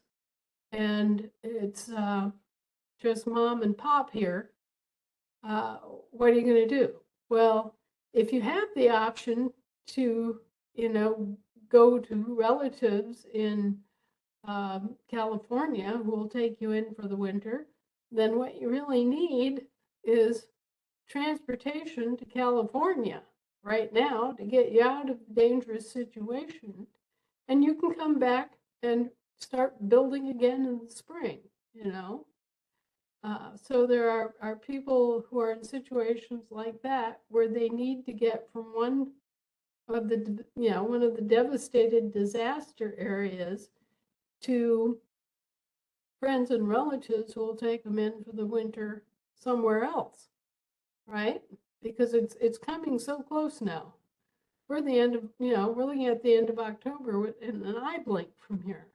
and it's just mom and pop here, what are you going to do? Well, if you have the option to, go to relatives in California who will take you in for the winter, then what you really need is transportation to California right now to get you out of the dangerous situation. And you can come back and start building again in the spring, So there are people who are in situations like that where they need to get from one of the devastated disaster areas to friends and relatives who will take them in for the winter somewhere else, right? Because it's coming so close now. We're the end of, we're looking at the end of October in an eye blink from here.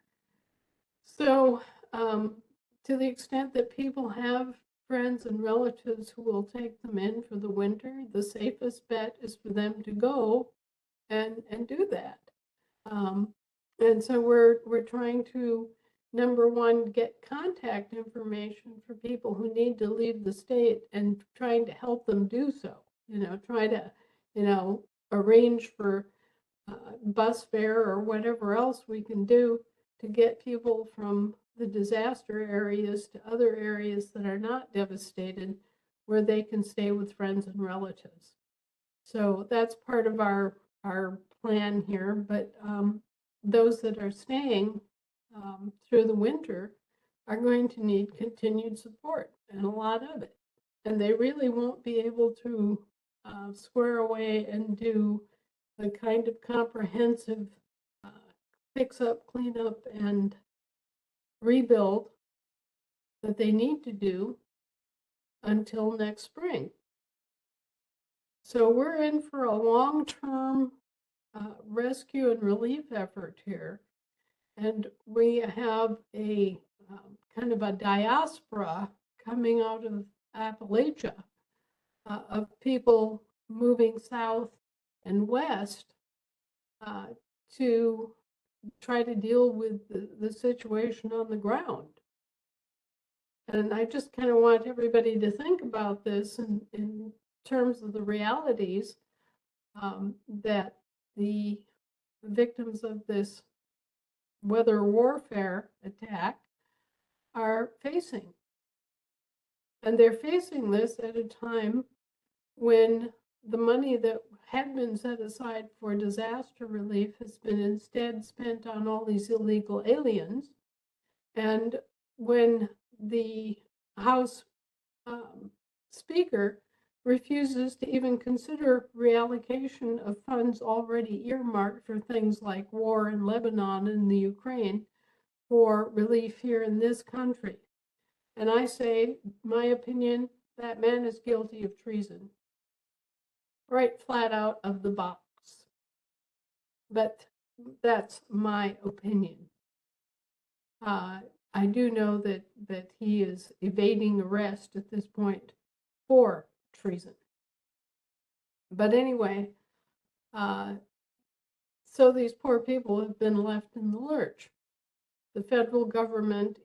So to the extent that people have friends and relatives who will take them in for the winter, the safest bet is for them to go and do that. And so we're trying to, number one, get contact information for people who need to leave the state and trying to help them do so. Try to, arrange for bus fare or whatever else we can do to get people from the disaster areas to other areas that are not devastated, where they can stay with friends and relatives. So that's part of our plan here. But those that are staying through the winter are going to need continued support, and a lot of it. And they really won't be able to square away and do the kind of comprehensive fix up, clean up, and rebuild that they need to do until next spring. So we're in for a long-term rescue and relief effort here. And we have a kind of a diaspora coming out of Appalachia of people moving south and west to try to deal with the situation on the ground. And I just kind of want everybody to think about this in terms of the realities that the victims of this weather warfare attack are facing. And they're facing this at a time when the money that had been set aside for disaster relief has been instead spent on all these illegal aliens. And when the House Speaker refuses to even consider reallocation of funds already earmarked for things like war in Lebanon and the Ukraine for relief here in this country. And I say, my opinion, that man is guilty of treason. Right flat out of the box. But that's my opinion. I do know that he is evading arrest at this point for treason. But anyway, so these poor people have been left in the lurch. The federal government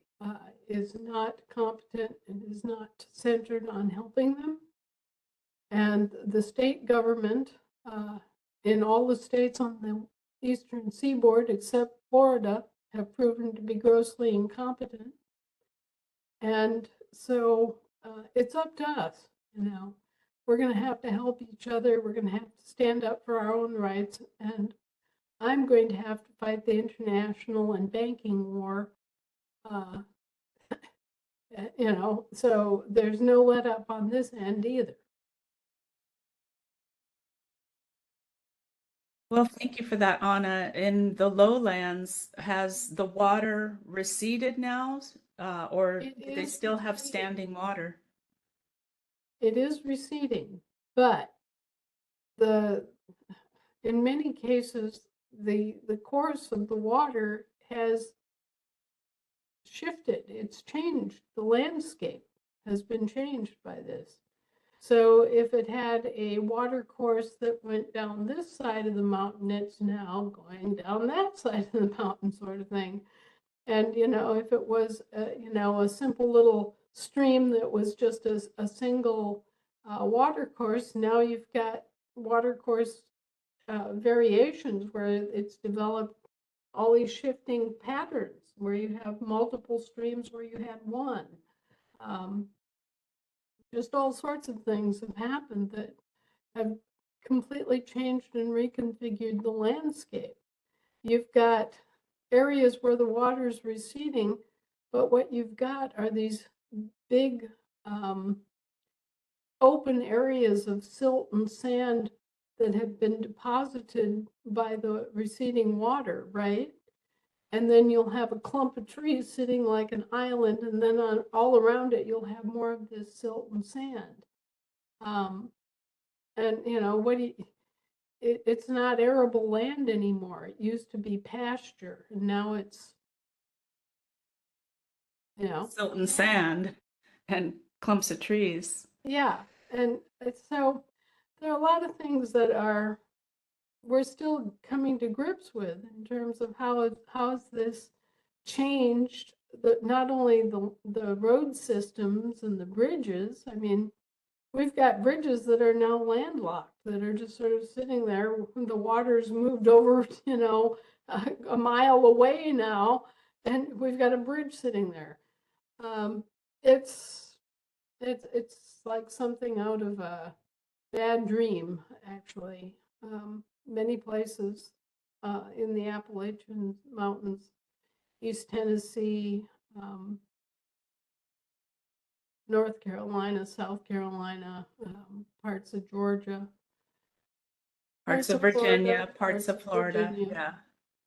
is not competent and is not centered on helping them. And the state government in all the states on the eastern seaboard, except Florida, have proven to be grossly incompetent. And so it's up to us, you know. We're going to have to help each other. We're going to have to stand up for our own rights. And I'm going to have to fight the international and banking war. You know, so there's no let up on this end either. Well, thank you for that, Anna. In the lowlands, has the water receded now, or It do they is still have receding. standing water? It is receding, but in many cases, the course of the water has shifted. It's changed. The landscape has been changed by this. So if it had a water course that went down this side of the mountain, it's now going down that side of the mountain, sort of thing. And, you know, if it was, you know, a simple little stream that was just a single water course, now you've got water course variations where it's developed all these shifting patterns where you have multiple streams where you had one. Just all sorts of things have happened that have completely changed and reconfigured the landscape. You've got areas where the water is receding, but what you've got are these big open areas of silt and sand that have been deposited by the receding water, right? And then you'll have a clump of trees sitting like an island, and then all around it, you'll have more of this silt and sand. And you know, it's not arable land anymore. It used to be pasture, and now it's, you know. Silt and sand and clumps of trees. Yeah, and so there are a lot of things that we're still coming to grips with in terms of how's this changed not only the road systems and the bridges. I mean, we've got bridges that are now landlocked, that are just sort of sitting there. The water's moved over, you know, a mile away now, and we've got a bridge sitting there. It's like something out of a bad dream, actually. Many places in the Appalachian Mountains, East Tennessee, North Carolina, South Carolina, parts of Georgia, Parts of Virginia, parts of Florida. Virginia,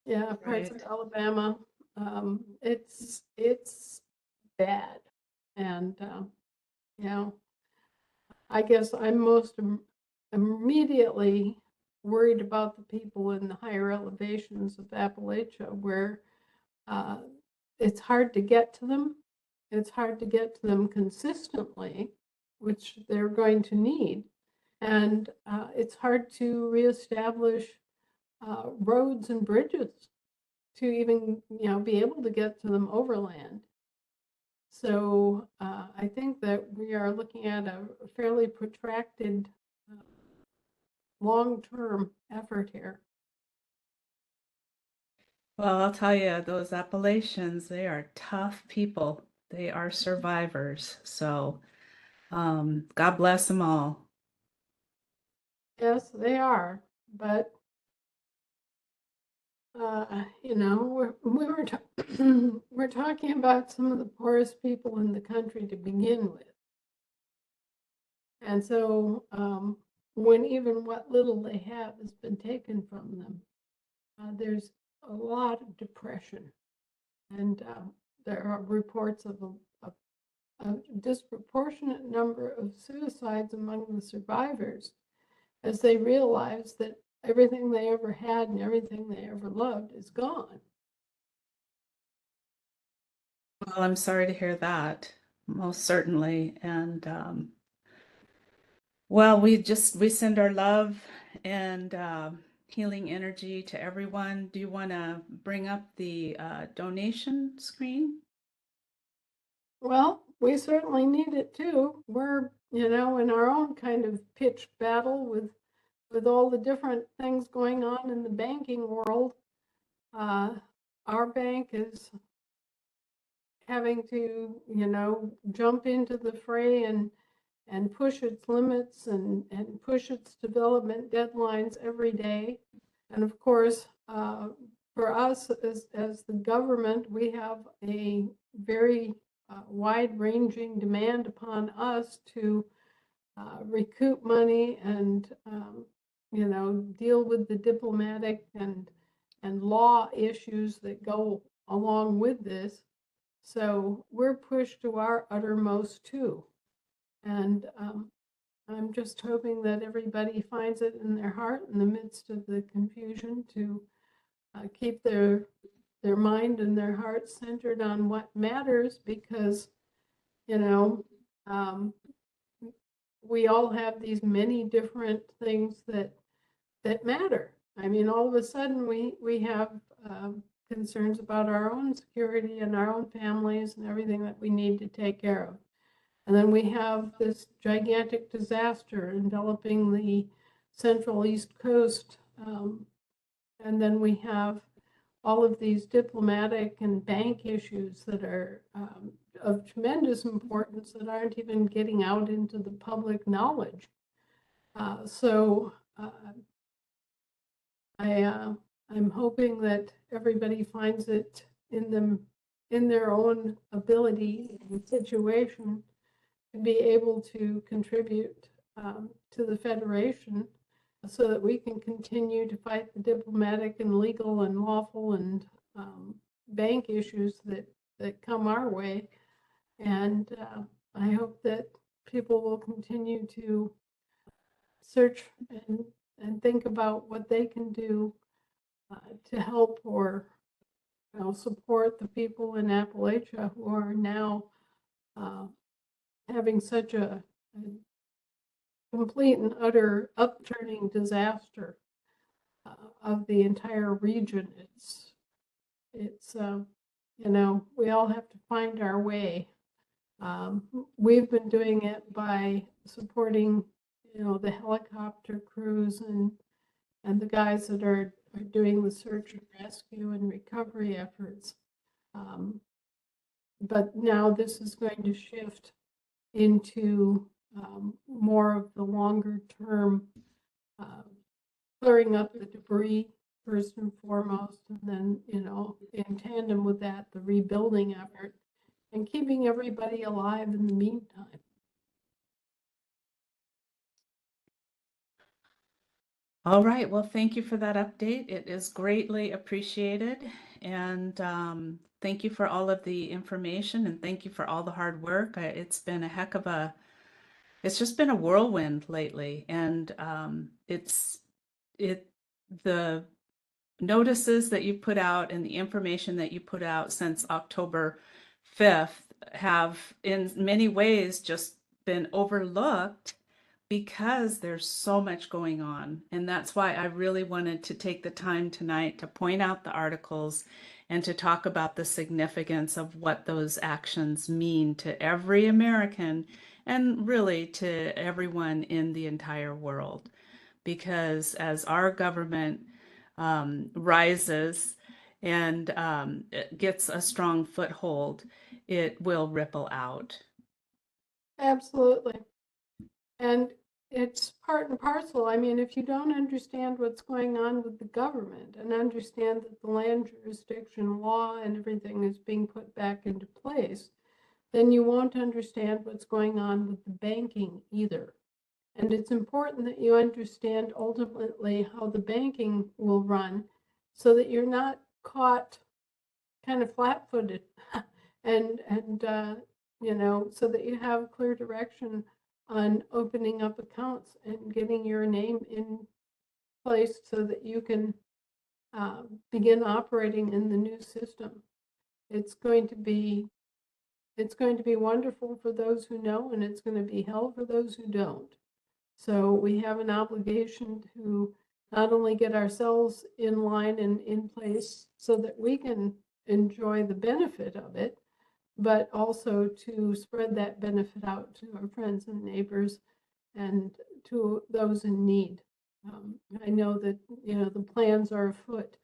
Yeah, parts of right. Alabama. It's bad, and you know, I guess I'm most immediately worried about the people in the higher elevations of Appalachia, where it's hard to get to them. It's hard to get to them consistently, which they're going to need. And it's hard to reestablish roads and bridges to even, you know, be able to get to them overland. So I think that we are looking at a fairly protracted, long-term effort here. Well, I'll tell you, those Appalachians, they are tough people. They are survivors. So God bless them all. Yes, they are. But we're talking about some of the poorest people in the country to begin with. And so when even what little they have has been taken from them, there's a lot of depression. And there are reports of a disproportionate number of suicides among the survivors as they realize that everything they ever had and everything they ever loved is gone. Well, I'm sorry to hear that, most certainly. And well, we send our love and healing energy to everyone. Do you want to bring up the donation screen? Well, we certainly need it too. We're, in our own kind of pitched battle with all the different things going on in the banking world. Our bank is having to, jump into the fray and push its limits and push its development deadlines every day. And of course, for us as the government, we have a very wide-ranging demand upon us to recoup money and deal with the diplomatic and law issues that go along with this. So we're pushed to our uttermost too. And I'm just hoping that everybody finds it in their heart in the midst of the confusion to keep their mind and their heart centered on what matters, because um, we all have these many different things that matter. I mean, all of a sudden we have concerns about our own security and our own families and everything that we need to take care of. And then we have this gigantic disaster enveloping the central East Coast. And then we have all of these diplomatic and bank issues that are of tremendous importance that aren't even getting out into the public knowledge. I'm hoping that everybody finds it in their own ability and situation to be able to contribute to the Federation so that we can continue to fight the diplomatic and legal and lawful and bank issues that come our way. And I hope that people will continue to search and think about what they can do to help or support the people in Appalachia who are now having such a complete and utter upturning disaster of the entire region. It's we all have to find our way. We've been doing it by supporting the helicopter crews and the guys that are doing the search and rescue and recovery efforts. But now this is going to shift into more of the longer term clearing up the debris first and foremost, and then in tandem with that, the rebuilding effort and keeping everybody alive in the meantime. All right. Well, thank you for that update. It is greatly appreciated. And thank you for all of the information and thank you for all the hard work. It's been a heck of it's just been a whirlwind lately. And the notices that you put out and the information that you put out since October 5th have in many ways just been overlooked because there's so much going on. And that's why I really wanted to take the time tonight to point out the articles and to talk about the significance of what those actions mean to every American and really to everyone in the entire world. Because as our government rises and gets a strong foothold, it will ripple out. Absolutely. And it's part and parcel. I mean, if you don't understand what's going on with the government and understand that the land jurisdiction law and everything is being put back into place, then you won't understand what's going on with the banking either. And it's important that you understand ultimately how the banking will run so that you're not caught kind of flat-footed and so that you have clear direction on opening up accounts and getting your name in place so that you can begin operating in the new system. It's going to be wonderful for those who know, and it's going to be hell for those who don't. So we have an obligation to not only get ourselves in line and in place so that we can enjoy the benefit of it, but also to spread that benefit out to our friends and neighbors and to those in need. I know that, the plans are afoot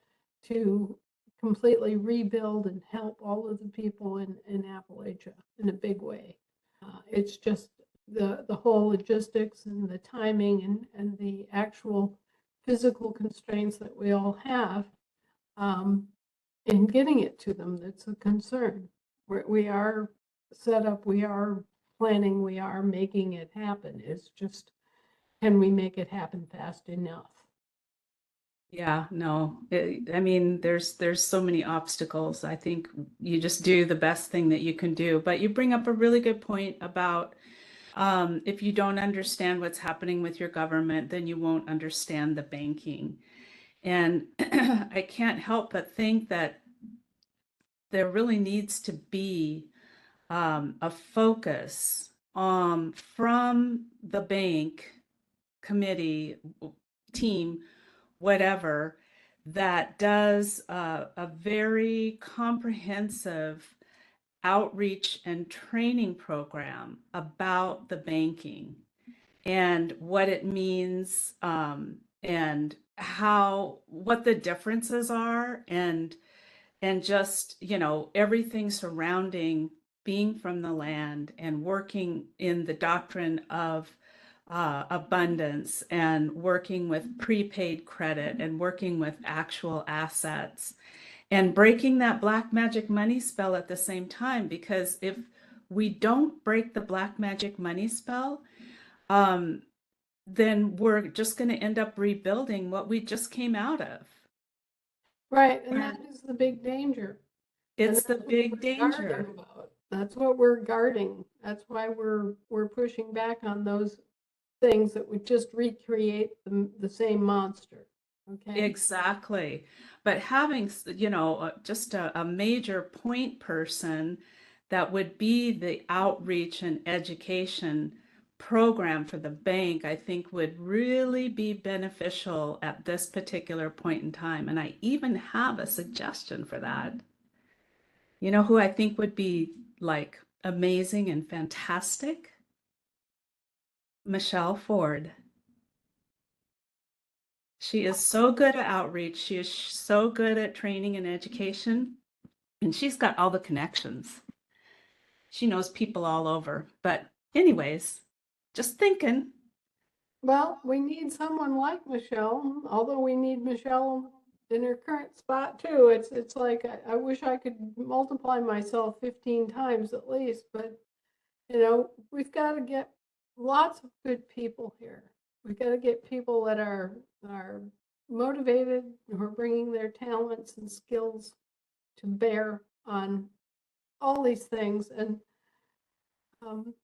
to completely rebuild and help all of the people in Appalachia in a big way. It's just the whole logistics and the timing and the actual physical constraints that we all have in getting it to them that's a concern. We are set up, we are planning, we are making it happen. It's just, can we make it happen fast enough? Yeah, no, I mean, there's so many obstacles. I think you just do the best thing that you can do. But you bring up a really good point about if you don't understand what's happening with your government, then you won't understand the banking. And I can't help but think that there really needs to be a focus from the bank committee team, whatever, that does a very comprehensive outreach and training program about the banking and what it means, and what the differences are, and just, everything surrounding being from the land and working in the doctrine of abundance and working with prepaid credit and working with actual assets and breaking that black magic money spell at the same time. Because if we don't break the black magic money spell, um, then we're just going to end up rebuilding what we just came out of. Right, and that is the big danger. It's the big danger. That's what we're guarding. That's why we're pushing back on those things that would just recreate the same monster. Okay. Exactly. But having, just a major point person that would be the outreach and education program for the bank, I think would really be beneficial at this particular point in time. And I even have a suggestion for that. You know who I think would be like amazing and fantastic? Michelle Ford. She is so good at outreach. She is so good at training and education, and she's got all the connections. She knows people all over. But anyways, just thinking. Well, we need someone like Michelle, although we need Michelle in her current spot too. It's like I wish I could multiply myself 15 times at least, but we've got to get lots of good people here. We've got to get people that are motivated, who are bringing their talents and skills to bear on all these things. And um,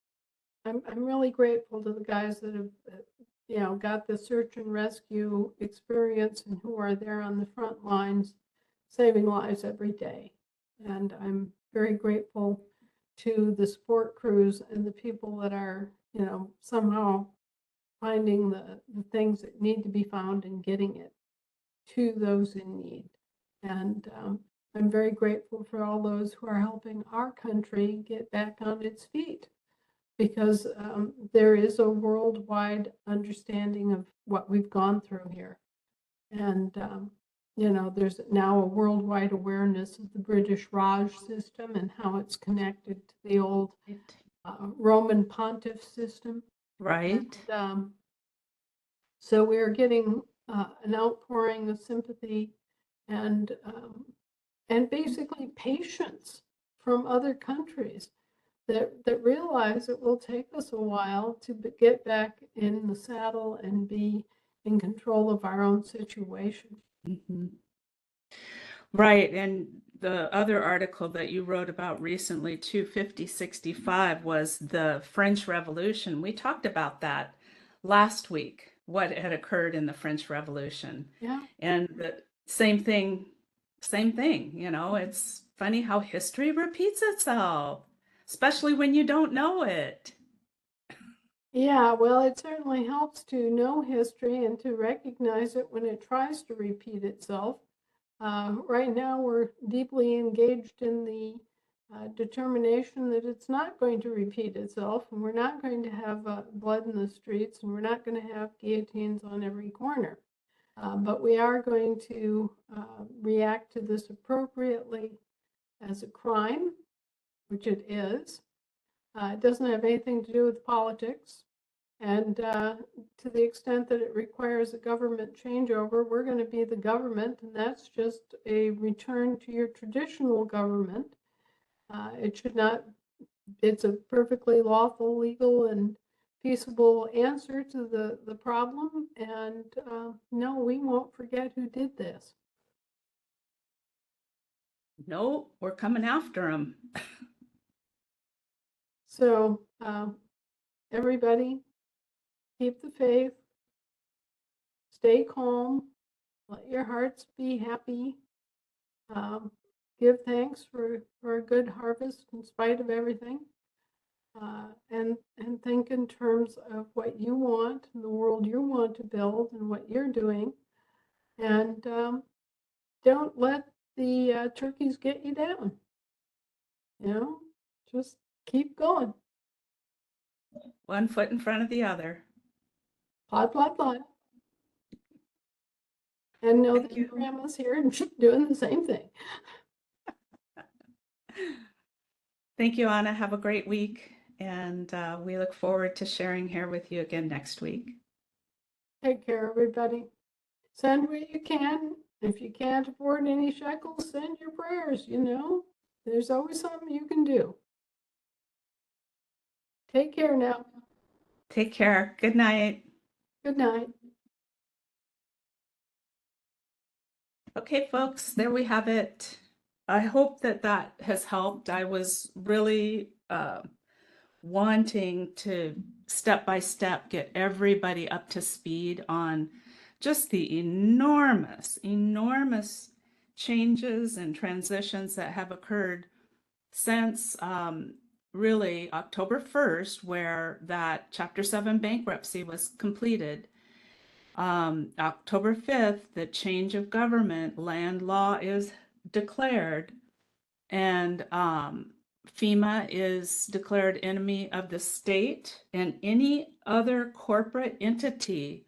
I'm really grateful to the guys that have got the search and rescue experience and who are there on the front lines saving lives every day. And I'm very grateful to the support crews and the people that are, somehow finding the things that need to be found and getting it to those in need. And I'm very grateful for all those who are helping our country get back on its feet, because there is a worldwide understanding of what we've gone through here. And, there's now a worldwide awareness of the British Raj system and how it's connected to the old Roman pontiff system. Right. And, so we're getting an outpouring of sympathy and basically patience from other countries that realize it will take us a while to get back in the saddle and be in control of our own situation. Mhm. Right. And the other article that you wrote about recently, 25065, was the French Revolution. We talked about that last week, what had occurred in the French Revolution. Yeah. And the same thing, it's funny how history repeats itself, especially when you don't know it. Yeah, well, it certainly helps to know history and to recognize it when it tries to repeat itself. Right now, we're deeply engaged in the determination that it's not going to repeat itself, and we're not going to have blood in the streets, and we're not going to have guillotines on every corner. But we are going to react to this appropriately as a crime, which it is. It doesn't have anything to do with politics. And to the extent that it requires a government changeover, we're going to be the government, and that's just a return to your traditional government. It should not, it's a perfectly lawful, legal, and peaceable answer to the problem. And no, we won't forget who did this. No, we're coming after them. So everybody, keep the faith, stay calm, let your hearts be happy. Give thanks for a good harvest in spite of everything, and think in terms of what you want and the world you want to build and what you're doing, and don't let the turkeys get you down. Just keep going. One foot in front of the other. Plod, plod, plod. And know Thank that you. Grandma's here and doing the same thing. Thank you, Anna. Have a great week. And we look forward to sharing here with you again next week. Take care, everybody. Send what you can. If you can't afford any shekels, send your prayers, There's always something you can do. Take care now. Take care. Good night. Good night. Okay, folks, there we have it. I hope that that has helped. I was really wanting to step by step get everybody up to speed on just the enormous changes and transitions that have occurred since really October 1st, where that Chapter 7 bankruptcy was completed. October 5th, the change of government, land law is declared, and FEMA is declared enemy of the state, and any other corporate entity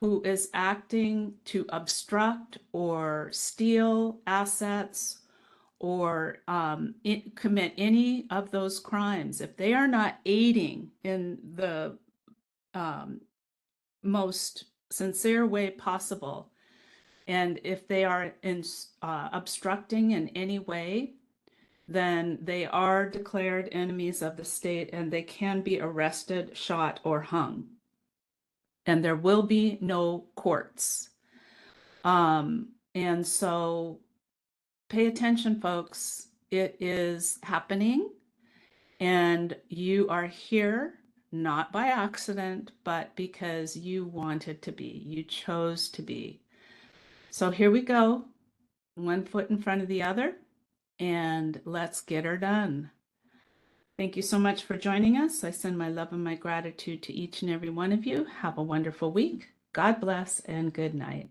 who is acting to obstruct or steal assets or commit any of those crimes, if they are not aiding in the most sincere way possible, and if they are obstructing in any way, then they are declared enemies of the state and they can be arrested, shot, or hung. And there will be no courts. And so pay attention, folks. It is happening, and you are here not by accident, but because you wanted to be. You chose to be. So here we go, one foot in front of the other, and let's get her done. Thank you so much for joining us. I send my love and my gratitude to each and every one of you. Have a wonderful week. God bless and good night.